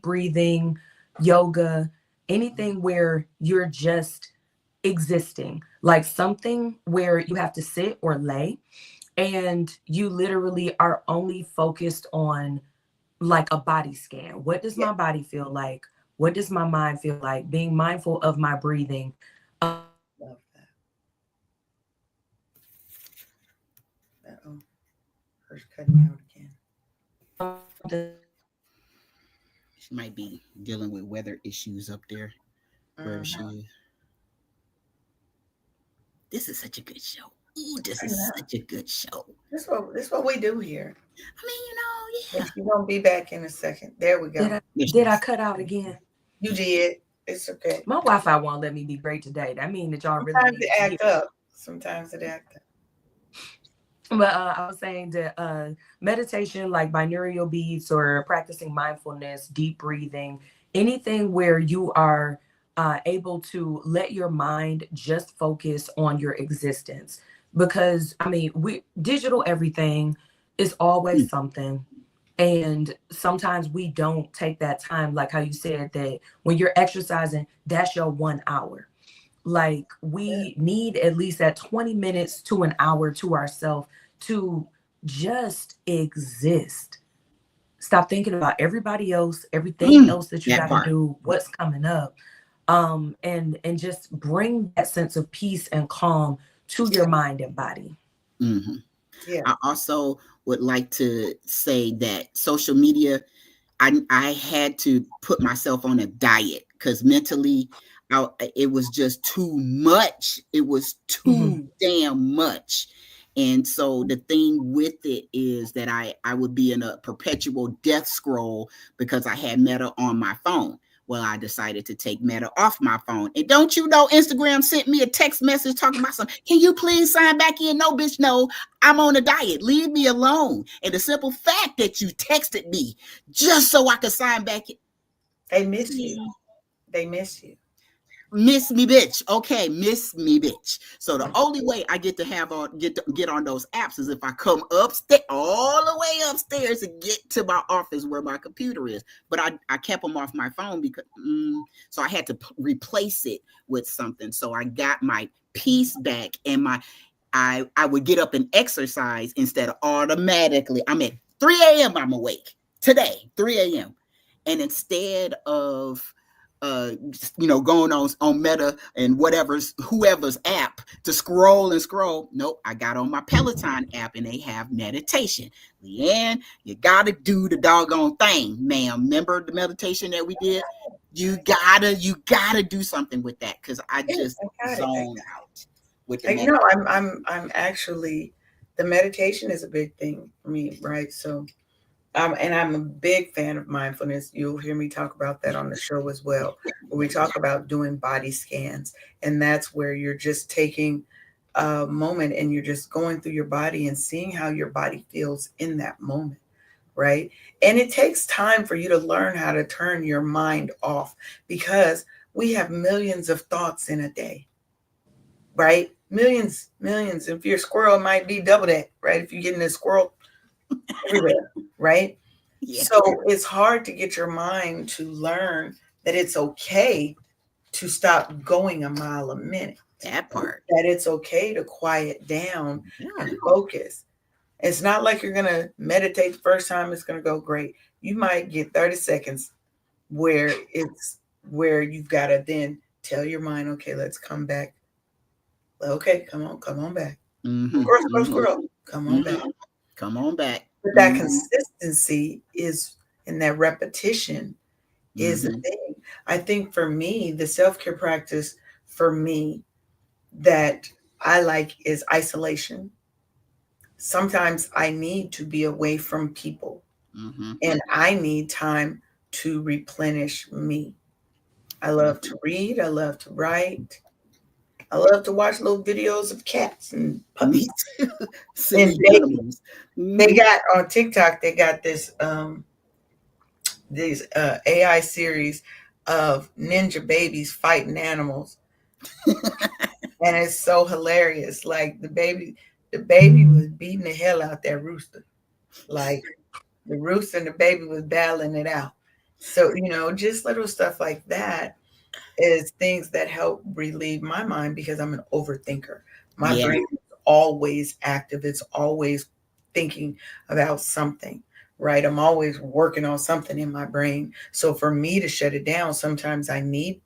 breathing, yoga, anything where you're just existing, like something where you have to sit or lay and you literally are only focused on like a body scan. What does my body feel like? What does my mind feel like? Being mindful of my breathing. Love that. Uh-oh. Her's cutting out again. She might be dealing with weather issues up there, wherever she is. This is such a good show. Ooh, this is such a good show. This is what we do here. I mean, You're going to be back in a second. There we go. Did I cut out again? You did. It's okay. My Wi-Fi won't let me be great today. That means that y'all Sometimes really act up. Sometimes it act up. But I was saying that meditation, like binaural beats or practicing mindfulness, deep breathing, anything where you are able to let your mind just focus on your existence. Because, I mean, digital everything is always something. And sometimes we don't take that time, like how you said that when you're exercising, that's your 1 hour. Like we need at least that 20 minutes to an hour to ourselves to just exist. Stop thinking about everybody else, everything else that you got to do, what's coming up. And just bring that sense of peace and calm to your mind and body. Mm-hmm. Yeah. I also would like to say that social media, I had to put myself on a diet because mentally it was just too much. It was too damn much. And so the thing with it is that I would be in a perpetual death scroll because I had Meta on my phone. Well, I decided to take Meta off my phone. And don't you know, Instagram sent me a text message talking about something. Can you please sign back in? No, bitch, no. I'm on a diet. Leave me alone. And the simple fact that you texted me just so I could sign back in. They miss you. They miss you. Miss me, bitch. Okay, miss me, bitch. So the only way I get to get on those apps is if I come upstairs, all the way upstairs, and get to my office where my computer is. But I kept them off my phone because so I had to replace it with something. So I got my peace back, and I would get up and exercise instead of automatically. I'm at 3 a.m. I'm awake today, 3 a.m. And instead of going on Meta and whoever's app to scroll and scroll. Nope, I got on my Peloton app and they have meditation. Leanne, you gotta do the doggone thing, ma'am. Remember the meditation that we did? You gotta do something with that because I just zone out with the meditation. I'm actually, the meditation is a big thing for me, right? So and I'm a big fan of mindfulness. You'll hear me talk about that on the show as well, where we talk about doing body scans. And that's where you're just taking a moment and you're just going through your body and seeing how your body feels in that moment, right? And it takes time for you to learn how to turn your mind off because we have millions of thoughts in a day, right? Millions, millions. If you're a squirrel, it might be double that, right? If you're getting a squirrel everywhere, right? Yeah. So it's hard to get your mind to learn that it's okay to stop going a mile a minute. That part. That it's okay to quiet down and focus. It's not like you're going to meditate the first time, it's going to go great. You might get 30 seconds where you've got to then tell your mind, okay, let's come back. Okay, come on back. Squirrel, come on back. Come on back. But that consistency is, and that repetition is the thing. I think for me, the self-care practice for me that I like is isolation. Sometimes I need to be away from people and I need time to replenish me. I love to read. I love to write. I love to watch little videos of cats and puppies. And they got on TikTok, they got these AI series of ninja babies fighting animals. And it's so hilarious. Like the baby was beating the hell out that rooster. Like the rooster and the baby was battling it out. So, just little stuff like that is things that help relieve my mind because I'm an overthinker. My brain is always active. It's always thinking about something, right? I'm always working on something in my brain. So for me to shut it down, sometimes I need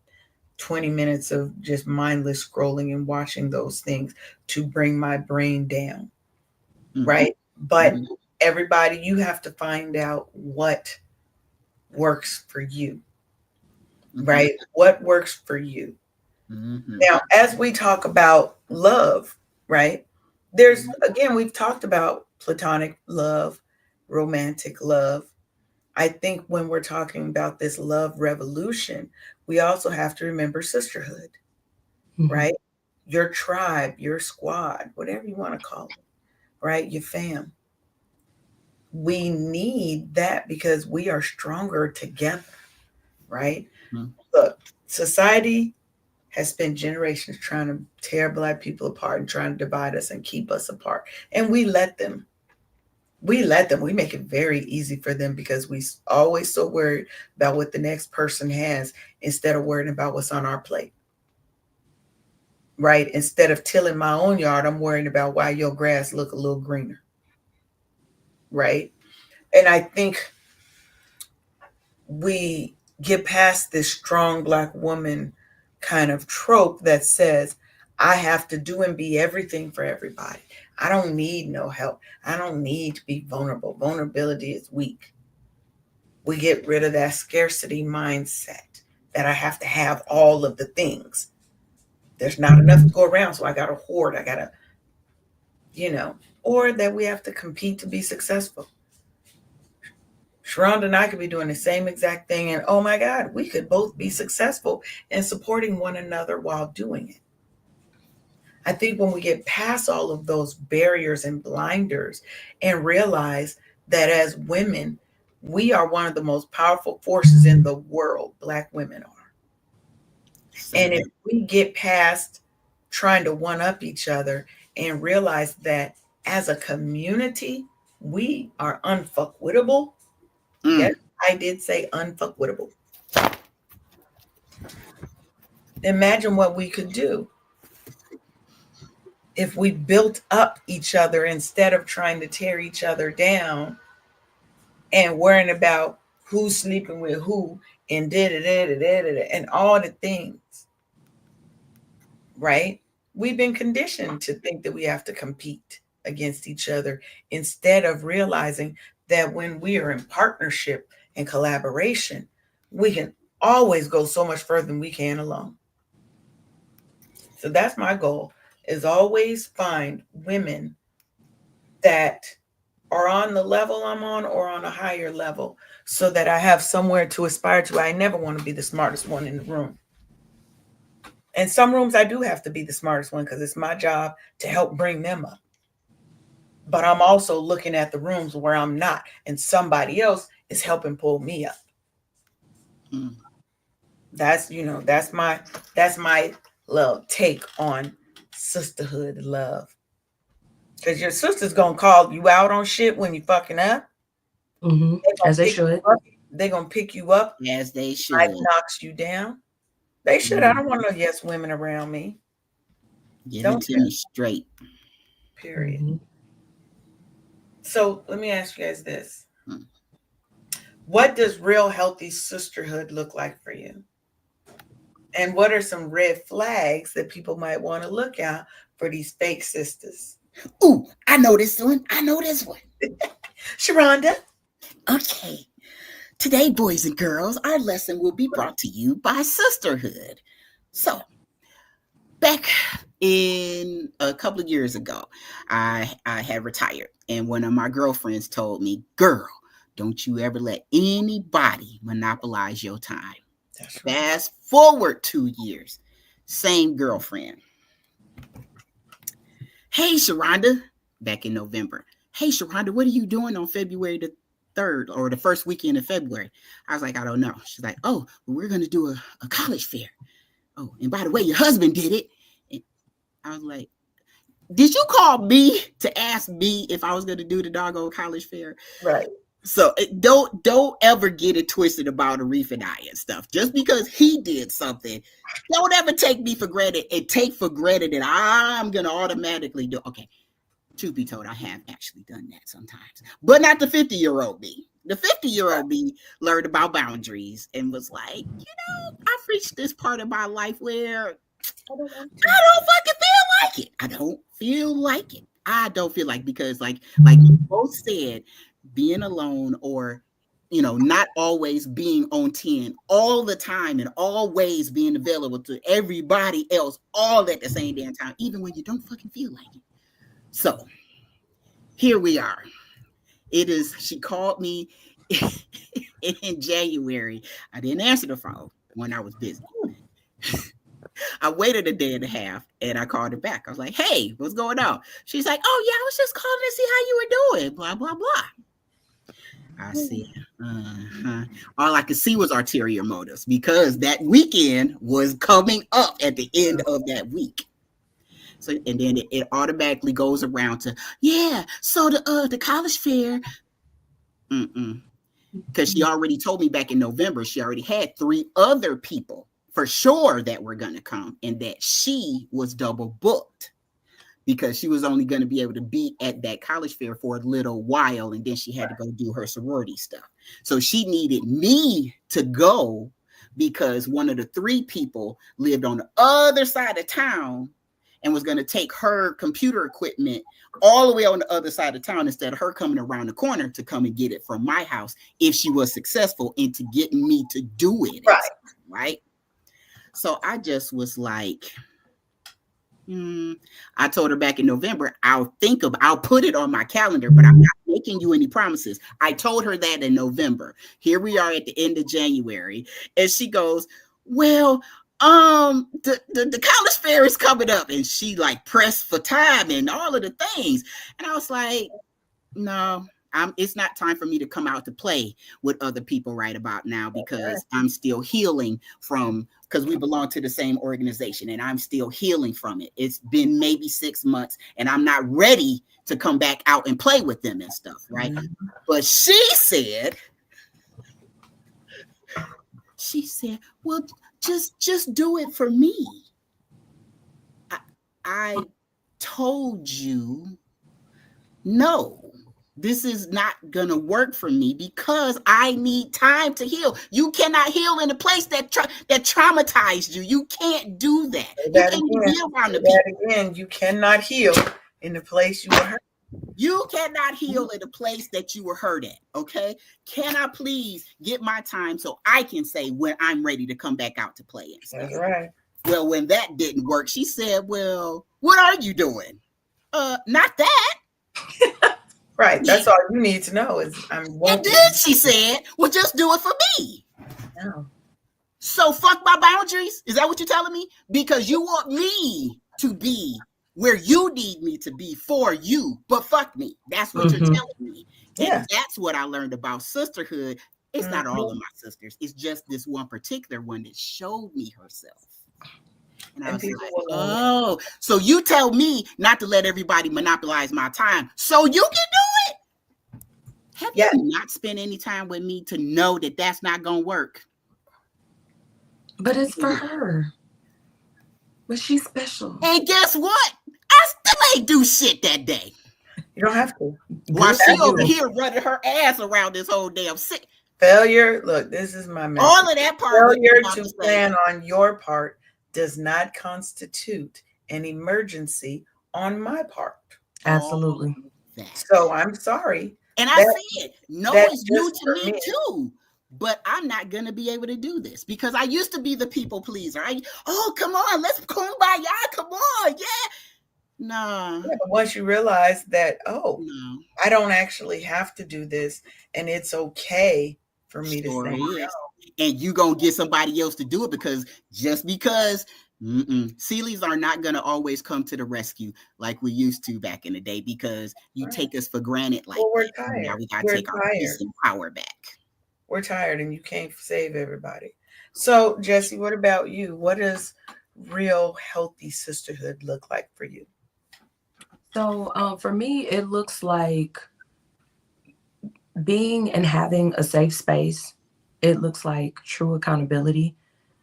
20 minutes of just mindless scrolling and watching those things to bring my brain down, right? But everybody, you have to find out what works for you, right? What works for you. Now, as we talk about love, right? There's, again, we've talked about platonic love, romantic love. I think when we're talking about this love revolution, we also have to remember sisterhood, right? Your tribe, your squad, whatever you want to call it, right? Your fam. We need that because we are stronger together, right? Look, society has spent generations trying to tear Black people apart and trying to divide us and keep us apart. And we let them. We make it very easy for them because we always so worried about what the next person has instead of worrying about what's on our plate. Right? Instead of tilling my own yard, I'm worrying about why your grass look a little greener. Right? And I think we get past this strong Black woman kind of trope that says, I have to do and be everything for everybody. I don't need no help. I don't need to be vulnerable. Vulnerability is weak. We get rid of that scarcity mindset that I have to have all of the things. There's not enough to go around, so I got to hoard. I got to you know, or that we have to compete to be successful. Sharonda and I could be doing the same exact thing, and oh my God, we could both be successful in supporting one another while doing it. I think when we get past all of those barriers and blinders and realize that as women, we are one of the most powerful forces in the world, Black women are. Say And if that. we get past trying to one up each other and realize that as a community, we are unfuckwittable. Yes, Mm. I did say unfuckwittable. Imagine what we could do if we built up each other instead of trying to tear each other down and worrying about who's sleeping with who and da da da da da da and all the things, right? We've been conditioned to think that we have to compete against each other instead of realizing that when we are in partnership and collaboration, we can always go so much further than we can alone. So that's my goal, is always find women that are on the level I'm on or on a higher level so that I have somewhere to aspire to. I never want to be the smartest one in the room. In some rooms, I do have to be the smartest one because it's my job to help bring them up. But I'm also looking at the rooms where I'm not, and somebody else is helping pull me up. Mm. That's that's my little take on sisterhood love. Because your sister's gonna call you out on shit when you fucking up. Hmm. They're gonna As they pick should. you up. They're gonna pick you up. As they Life should. knocks you down. They should. I Mm. don't want no yes women around me. Give it Don't to you? me straight. Period. Hmm. So let me ask you guys this. Mm. What does real healthy sisterhood look like for you? And what are some red flags that people might want to look out for these fake sisters? Ooh, I know this one. I know this one. Sharonda? Okay. Today, boys and girls, our lesson will be brought to you by sisterhood. So, back in a couple of years ago, I had retired, and one of my girlfriends told me, "Girl, don't you ever let anybody monopolize your time." That's right. Fast forward 2 years, same girlfriend. Hey, Sharonda, back in November. Hey, Sharonda, what are you doing on February the 3rd or the first weekend of February? I was like, I don't know. She's like, oh, well, we're going to do a college fair. Oh, and by the way, your husband did it. And I was like, did you call me to ask me if I was going to do the doggone college fair? Right. So don't ever get it twisted about Arif and I and stuff. Just because he did something, don't ever take me for granted and take for granted that I'm gonna automatically do. Okay, truth be told, I have actually done that sometimes, but not the 50-year-old me. The 50-year-old me learned about boundaries and was like, I've reached this part of my life where I don't want to. I don't fucking feel like it. I don't feel like it. I don't feel like because like you both said, being alone or not always being on 10 all the time and always being available to everybody else all at the same damn time, even when you don't fucking feel like it. So here we are. It is, she called me in January. I didn't answer the phone when I was busy. I waited a day and a half and I called her back. I was like, hey, what's going on? She's like, oh, yeah, I was just calling to see how you were doing, blah, blah, blah. I said, uh-huh. All I could see was ulterior motives because that weekend was coming up at the end of that week. So, and then it automatically goes around to, yeah, so the college fair, because she already told me back in November, she already had 3 other people for sure that were going to come and that she was double booked because she was only going to be able to be at that college fair for a little while and then she had to go do her sorority stuff. So she needed me to go because one of the 3 people lived on the other side of town and was going to take her computer equipment all the way on the other side of town instead of her coming around the corner to come and get it from my house if she was successful into getting me to do it. Right. Right. So I just was like, Mm, I told her back in November, I'll put it on my calendar, but I'm not making you any promises. I told her that in November. Here we are at the end of January, and she goes, "Well, the college fair is coming up," and she like pressed for time and all of the things, and I was like, no, it's not time for me to come out to play with other people right about now because I'm still healing from because we belong to the same organization and I'm still healing from it. It's been maybe 6 months and I'm not ready to come back out and play with them and stuff, right? Mhm. But she said, well, just do it for me. I, I told you no, this is not gonna work for me because I need time to heal. You cannot heal in a place that traumatized you. You can't do that. Say You that can't even again. be around Say the that people. again. You cannot heal in the place you were hurt. You cannot heal in a place that you were hurt at. Okay? Can I please get my time so I can say when I'm ready to come back out to play and stuff? That's right. Well, when that didn't work, she said, "Well, what are you doing?" Not that. Right. That's all you need to know is I And won't then be she said, "Well, just do it for me." no. So fuck my boundaries? Is that what you're telling me? Because you want me to be where you need me to be for you, but fuck me. That's what you're Mm-hmm. telling me. Yeah. And that's what I learned about sisterhood. It's not all of Mhm. my sisters. It's just this one particular one that showed me herself. And I And was people like, will always oh, so you tell me not to let everybody monopolize my time so you can do it. Have you yeah, not spent any time with me to know that that's not going to work? But it's for her. But she's special. And guess what? I still ain't do shit that day. you don't have to. While Good for she over you. here running her ass around this whole damn sick. Failure, look, this is my message. All of that part was Failure about to to say, plan on your part does not constitute an emergency on my part. all Absolutely. that. So I'm sorry. And I That said, no, that's it's new just to for me me. too. But I'm not gonna be able to do this because I used to be the people pleaser. Oh, come on, let's kumbaya, come on, yeah. Nah, Yeah, but once you realize that, oh, no. I don't actually have to do this, and it's okay for me to Sure say is. And you gonna get somebody else to do it because just because Sealy's are not gonna always come to the rescue like we used to back in the day because you no. Right. take us for granted like Well, we're that. Now tired. we gotta We're take our tired. peace and power back. We're tired, and you can't save everybody. So, Jesse, what about you? What does real healthy sisterhood look like for you? So for me, it looks like being and having a safe space. It looks like true accountability.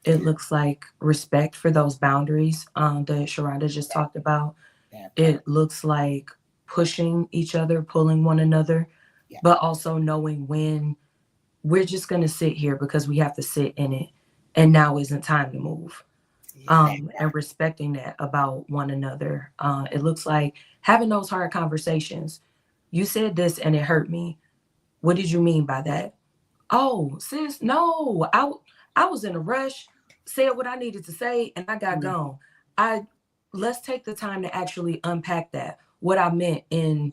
It Yeah, looks like respect for those boundaries that Sharonda just talked about. that part. It looks like pushing each other, pulling one another, Yeah, but also knowing when we're just going to sit here because we have to sit in it. And now isn't time to move. Yeah. that And part. respecting that about one another. It looks like having those hard conversations. You said this and it hurt me. What did you mean by that? Oh, sis, no, I was in a rush, said what I needed to say, and I got Mhm. gone. I Let's take the time to actually unpack that. What I meant in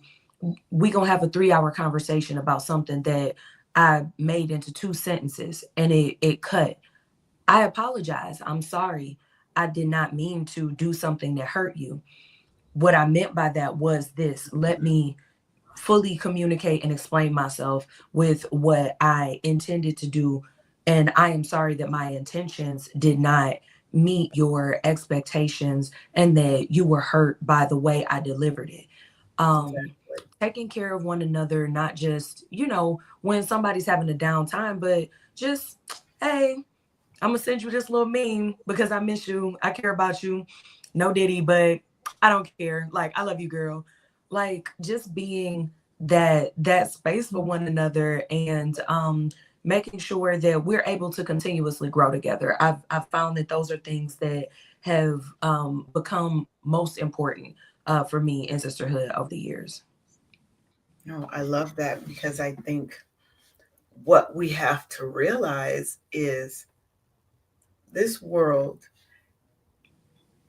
we gonna have a 3 hour conversation about something that I made into 2 sentences and it cut. I apologize. I'm sorry. I did not mean to do something that hurt you. What I meant by that was this. Let me fully communicate and explain myself with what I intended to do. And I am sorry that my intentions did not meet your expectations and that you were hurt by the way I delivered it. Um, Exactly. Taking care of one another, not just, when somebody's having a downtime, but just, hey, I'm gonna send you this little meme because I miss you. I care about you. No Diddy, but I don't care. Like, I love you, girl. Like, just being that space for one another and making sure that we're able to continuously grow together. I've found that those are things that have become most important for me in sisterhood over the years. No, I love that because I think what we have to realize is this world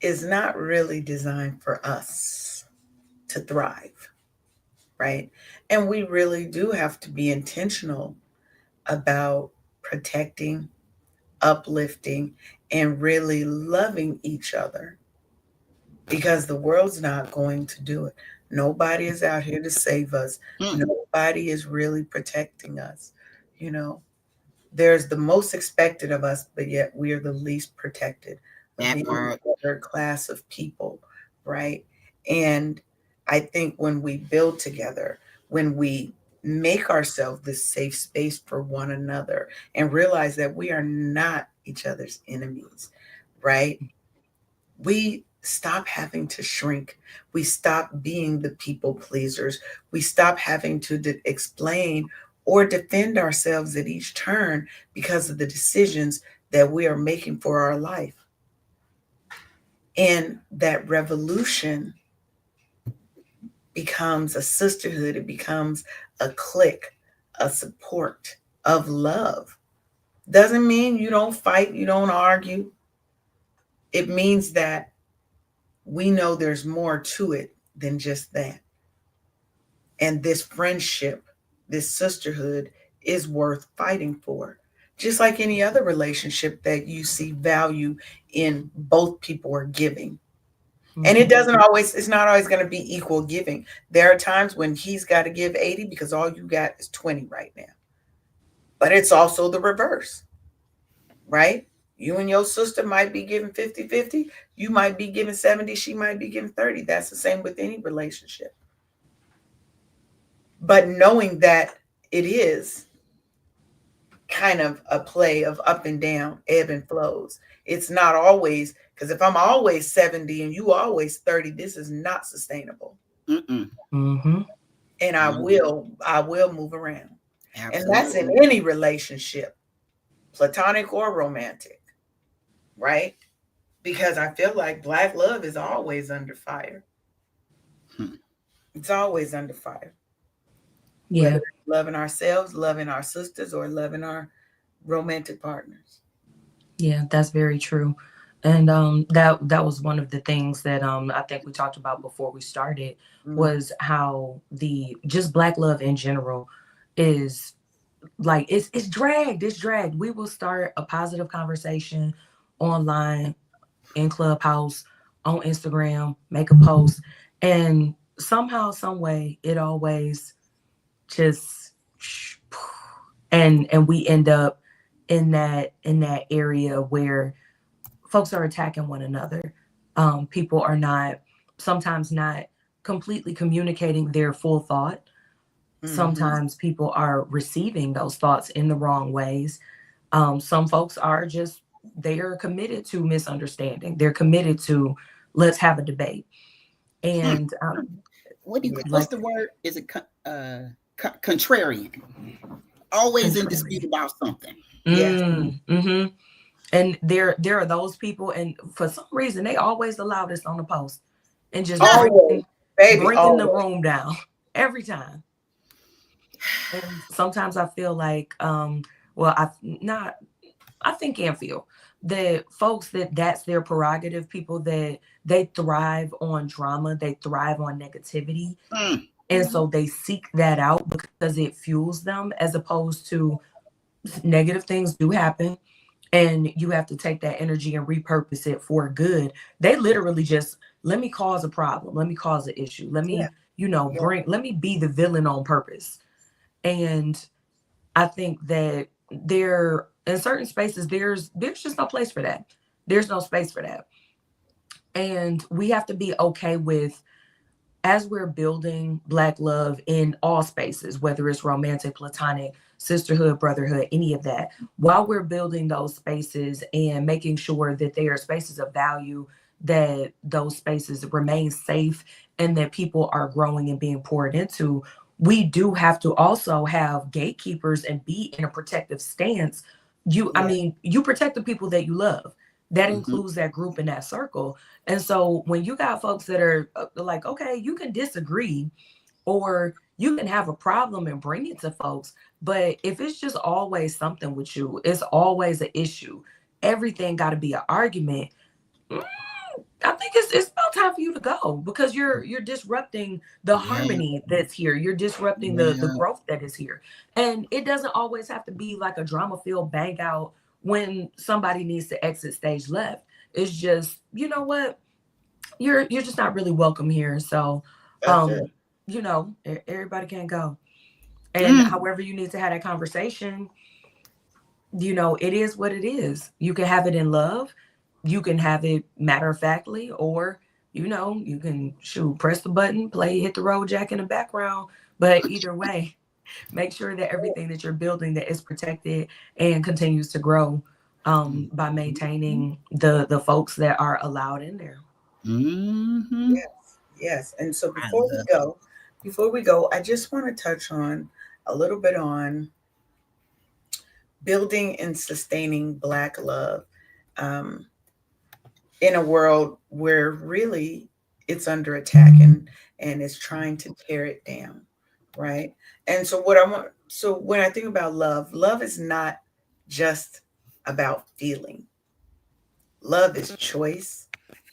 is not really designed for us to thrive, right? And we really do have to be intentional about protecting, uplifting, and really loving each other, because the world's not going to do it. Nobody is out here to save us. Mm, Nobody is really protecting us. You know, there's the most expected of us, but yet we are the least protected of that the part. other class of people, right? And I think when we build together, when we make ourselves this safe space for one another and realize that we are not each other's enemies, right? We stop having to shrink. We stop being the people pleasers. We stop having to explain or defend ourselves at each turn because of the decisions that we are making for our life. And that revolution becomes a sisterhood, it becomes a clique, a support of love. Doesn't mean you don't fight, you don't argue. It means that we know there's more to it than just that. And this friendship, this sisterhood is worth fighting for. Just like any other relationship that you see value in, both people are giving. And it Mm-hmm. doesn't always, it's not always going to be equal giving. There are times when he's got to give 80 because all you got is 20 right now. But it's also the reverse, right? You and your sister might be giving 50-50. You might be giving 70. She might be giving 30. That's the same with any relationship. But knowing that it is kind of a play of up and down, ebb and flows. It's not always, because if I'm always 70 and you always 30, this is not sustainable. Mm-mm. Mm-hmm. And Mm, I will move around. And that's in absolutely. any relationship, platonic or romantic, right? Because I feel like black love is always under fire. Hmm. It's always under fire. Whether Yeah. it's loving ourselves, loving our sisters, or loving our romantic partners. Yeah, that's very true. And that was one of the things that I think we talked about before we started, Mm, was how the just black love in general is like it's dragged. We will start a positive conversation online, in Clubhouse, on Instagram, make a post, and somehow, some way, it always just, and we end up in that area where folks are attacking one another. People are not, sometimes not completely communicating their full thought. mm-hmm. Sometimes people are receiving those thoughts in the wrong ways. Some folks are just, they are committed to misunderstanding. They're committed to, let's have a debate. Hmm. And What do you? Yeah. What's like, the word? Is it contrarian? Always in dispute contrarian. about something. Yes. Mm-hmm. And there are those people, and for some reason, they always the loudest on the post, and just Always, baby, bringing the always. room down every time. And sometimes I feel like, well, not, I think and feel that folks, that's their prerogative. People that they thrive on drama, they thrive on negativity, Mm, and so they seek that out because it fuels them, as opposed to, negative things do happen, and you have to take that energy and repurpose it for good. They literally just, let me cause a problem, let me cause an issue, let Yeah, me, yeah. let me be the villain on purpose. And I think that there, in certain spaces, there's just no place for that. There's no space for that. And we have to be okay with, as we're building black love in all spaces, whether it's romantic, platonic, sisterhood, brotherhood, any of that, while we're building those spaces and making sure that they are spaces of value, that those spaces remain safe, and that people are growing and being poured into, we do have to also have gatekeepers and be in a protective stance. I Yeah. mean, you protect the people that you love. That hmm includes that group and that circle. And so when you got folks that are like, okay, you can disagree, or you can have a problem and bring it to folks, but if it's just always something with you, it's always an issue, everything got to be an argument. mm, I think it's about time for you to go, because you're disrupting the Yeah, harmony that's here. You're disrupting the yeah. growth that is here. And it doesn't always have to be like a drama filled bang out when somebody needs to exit stage left. It's just, you know what? You're just not really welcome here. So That's it. everybody can go. And Mm. however you need to have that conversation, it is what it is. You can have it in love, you can have it matter of factly, or you can press the button, play hit the road jack in the background. But either way, make sure that everything that you're building that is protected and continues to grow, by Mhm. maintaining the folks that are allowed in there. Mhm. Yes, yes. And so I before we love it. go, I just want to touch on a little bit on building and sustaining Black love, um, in a world where really it's under attack and it's trying to tear it down, right? And so when I think about love, love is not just about feeling. Love is choice,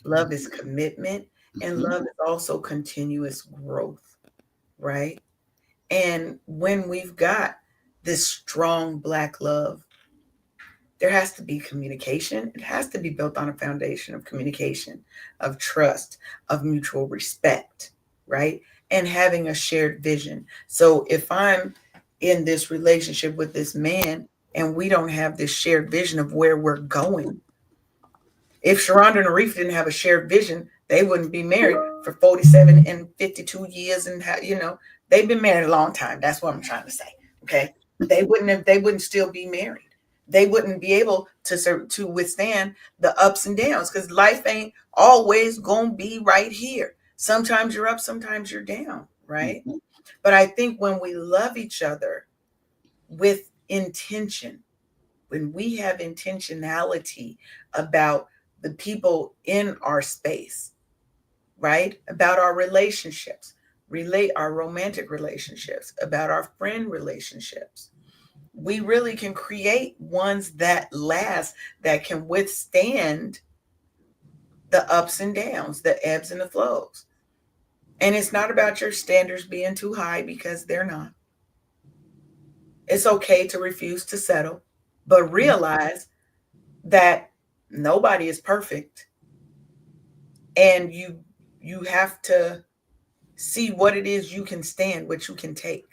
love is commitment, and Mhm. love is also continuous growth, right? And when we've got this strong Black love, there has to be communication. It has to be built on a foundation of communication, of trust, of mutual respect, right? And having a shared vision. So if I'm in this relationship with this man and we don't have this shared vision of where we're going, if Sharonda and Arif didn't have a shared vision, they wouldn't be married for 47 and 52 years. And, they've been married a long time. That's what I'm trying to say. Okay. They wouldn't still be married. They wouldn't be able to withstand the ups and downs, because life ain't always going to be right here. Sometimes you're up, sometimes you're down. Right. Mhm. But I think when we love each other with intention, when we have intentionality about the people in our space, right? About our relationships, relate our romantic relationships, about our friend relationships. We really can create ones that last, that can withstand the ups and downs, the ebbs and the flows. And it's not about your standards being too high, because they're not. It's okay to refuse to settle, but realize that nobody is perfect, and you have to see what it is you can stand, what you can take.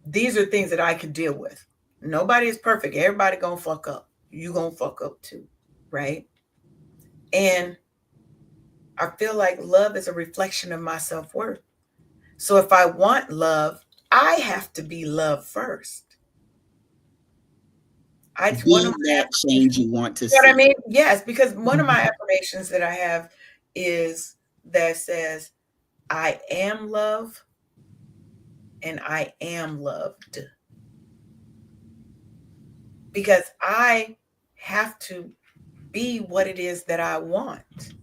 These are things that I can deal with. Nobody is perfect. Everybody gonna fuck up. You gonna fuck up too, right? And I feel like love is a reflection of my self-worth. So if I want love, I have to be love first. I one of Be my that change affirmations, you want to you know what I see. mean? Yes, because one of my Mhm. affirmations that I have is that says, I am love and I am loved, because I have to be what it is that I want.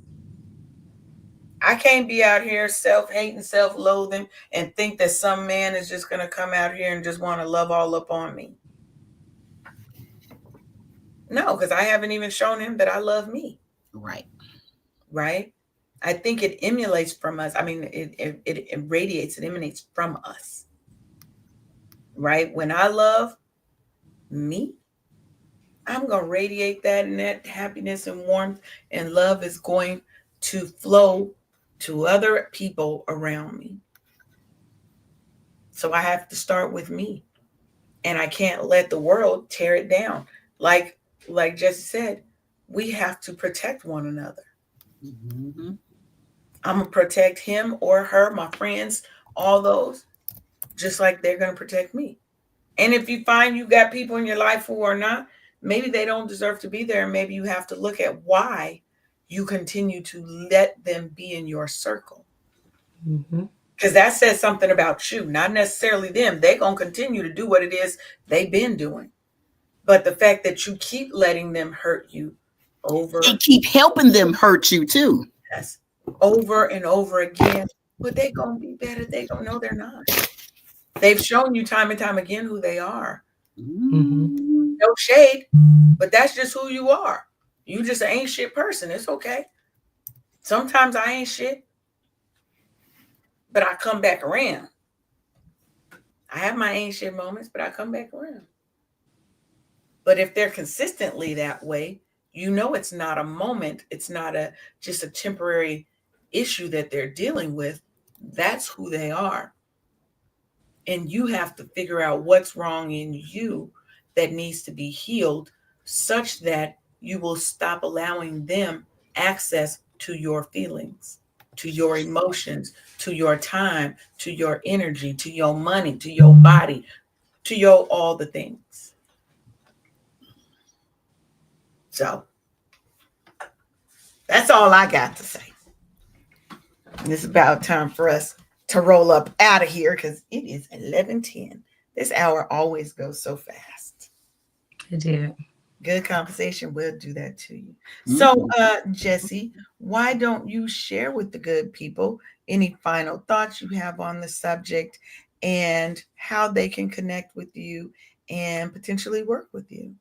I can't be out here self-hating, self-loathing, and think that some man is just going to come out here and just want to love all up on me. No, because I haven't even shown him that I love me, Right. right? I think it emulates from us. I mean, it radiates, it emanates from us, right? When I love me, I'm going to radiate that, and that happiness and warmth and love is going to flow to other people around me. So I have to start with me, and I can't let the world tear it down. Like like Jesse said, we have to protect one another. Mhm. I'm going to protect him or her, my friends, all those, just like they're going to protect me. And if you find you got people in your life who are not, maybe they don't deserve to be there. Maybe you have to look at why you continue to let them be in your circle. Mhm. Because that says something about you, not necessarily them. They're going to continue to do what it is they've been doing. But the fact that you keep letting them hurt you And over, keep helping them hurt you too. yes, over and over again, but they're going to be better. They don't know they're not. They've shown you time and time again who they are. Mhm. Mhm. No shade, but that's just who you are. You just an ain't shit person. It's okay. Sometimes I ain't shit, but I come back around. I have my ain't shit moments, but I come back around. But if they're consistently that way, you know it's not a moment, it's not a just a temporary issue that they're dealing with. That's who they are. And you have to figure out what's wrong in you that needs to be healed such that you will stop allowing them access to your feelings, to your emotions, to your time, to your energy, to your money, to your body, to your all the things. So that's all I got to say. And it's about time for us to roll up out of here because it is 11:10. This hour always goes so fast. It did. Good conversation will do that to you. So, Mhm. Jesse, why don't you share with the good people any final thoughts you have on the subject and how they can connect with you and potentially work with you?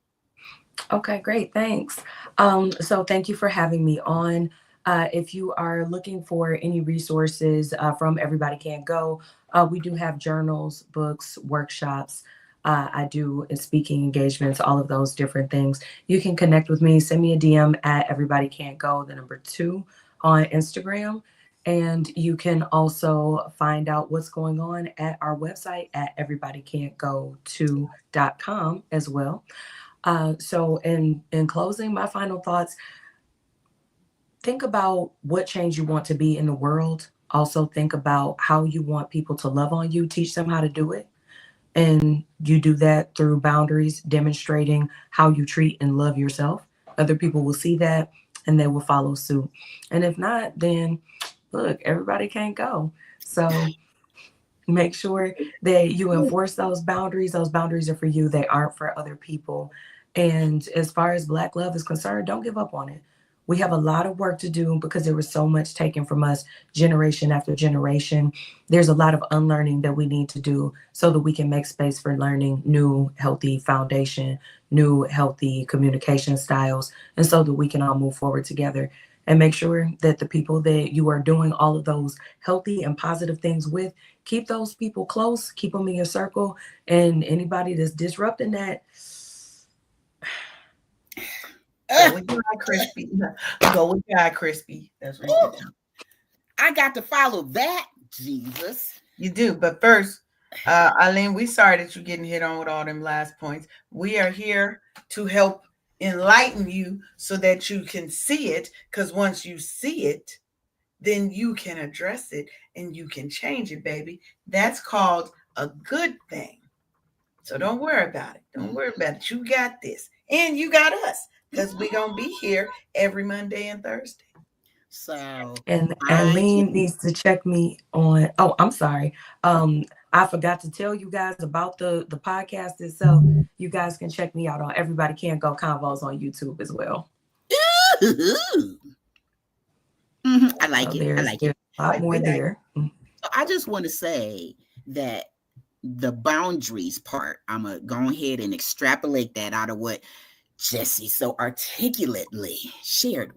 Okay, great. Thanks. So thank you for having me on. If you are looking for any resources from Everybody Can't Go, we do have journals, books, workshops. I do speaking engagements, all of those different things. You can connect with me. Send me a DM at Everybody Can't Go, the number 2 on Instagram. And you can also find out what's going on at our website at everybodycan'tgo2.com as well. So in closing, my final thoughts, think about what change you want to be in the world. Also think about how you want people to love on you, teach them how to do it. And you do that through boundaries, demonstrating how you treat and love yourself. Other people will see that and they will follow suit. And if not, then look, everybody can't go. So make sure that you enforce those boundaries. Those boundaries are for you, they aren't for other people. And as far as Black love is concerned, don't give up on it. We have a lot of work to do because there was so much taken from us generation after generation. There's a lot of unlearning that we need to do so that we can make space for learning new healthy foundation, new healthy communication styles, and so that we can all move forward together. And make sure that the people that you are doing all of those healthy and positive things with, keep those people close, keep them in your circle. And anybody that's disrupting that, Go with God, Crispy. Go with God, Crispy. That's what you Ooh, do. I got to follow that, Jesus. You do. But first, Eileen, we sorry that you're getting hit on with all them last points. We are here to help enlighten you so that you can see it. Because once you see it, then you can address it and you can change it, baby. That's called a good thing. So don't worry about it. Don't worry about it. You got this. And you got us. Because we're going to be here every Monday and Thursday. So and I Lean needs to check me on. Oh, I'm sorry. I forgot to tell you guys about the podcast itself. You guys can check me out on Everybody Can't Go Convos on YouTube as well. I So like it. I there's like it. a lot Like more we like. there. So I just want to say that the boundaries part, I'm going to go ahead and extrapolate that out of what Jesse so articulately shared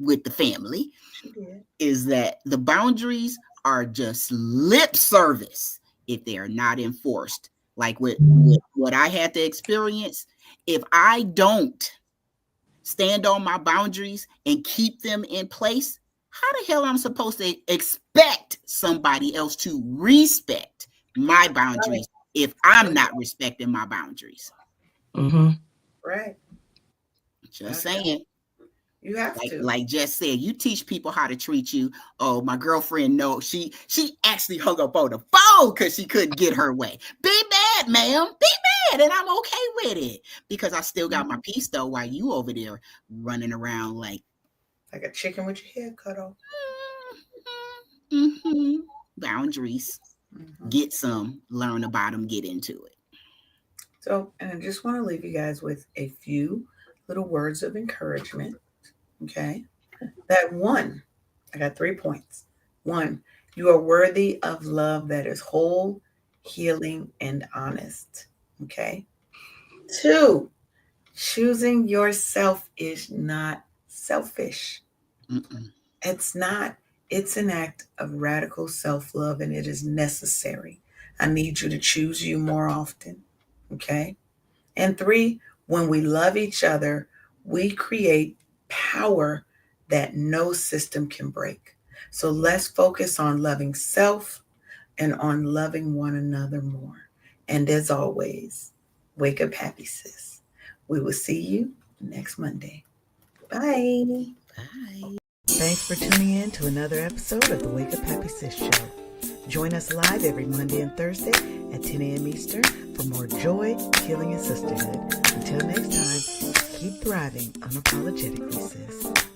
with the family, She did. is that the boundaries are just lip service if they are not enforced. Like with what I had to experience, if I don't stand on my boundaries and keep them in place, how the hell I'm supposed to expect somebody else to respect my boundaries if I'm not respecting my boundaries? Mm-hmm. Right. Just saying. You have to. Like Jess said, you teach people how to treat you. Oh, my girlfriend, no, she actually hung up on the phone because she couldn't get her way. Be mad, ma'am. Be mad, and I'm okay with it because I still got my peace though. While you over there running around like a chicken with your head cut off. mm-hmm. Boundaries. Mm-hmm. Get some, learn about them, get into it. So, and I just want to leave you guys with a few little words of encouragement. Okay. That one, I got 3 points. One, you are worthy of love that is whole, healing, and honest. Okay. Two, choosing yourself is not selfish. Mm-mm. It's not, it's an act of radical self love and it is necessary. I need you to choose you more often. Okay. And three, when we love each other, we create power that no system can break. So let's focus on loving self and on loving one another more. And as always, wake up happy, sis. We will see you next Monday. Bye. Bye. Thanks for tuning in to another episode of the Wake Up Happy Sis Show. Join us live every Monday and Thursday at 10 a.m. Eastern for more joy, healing, and sisterhood. Until next time, keep thriving unapologetically, sis.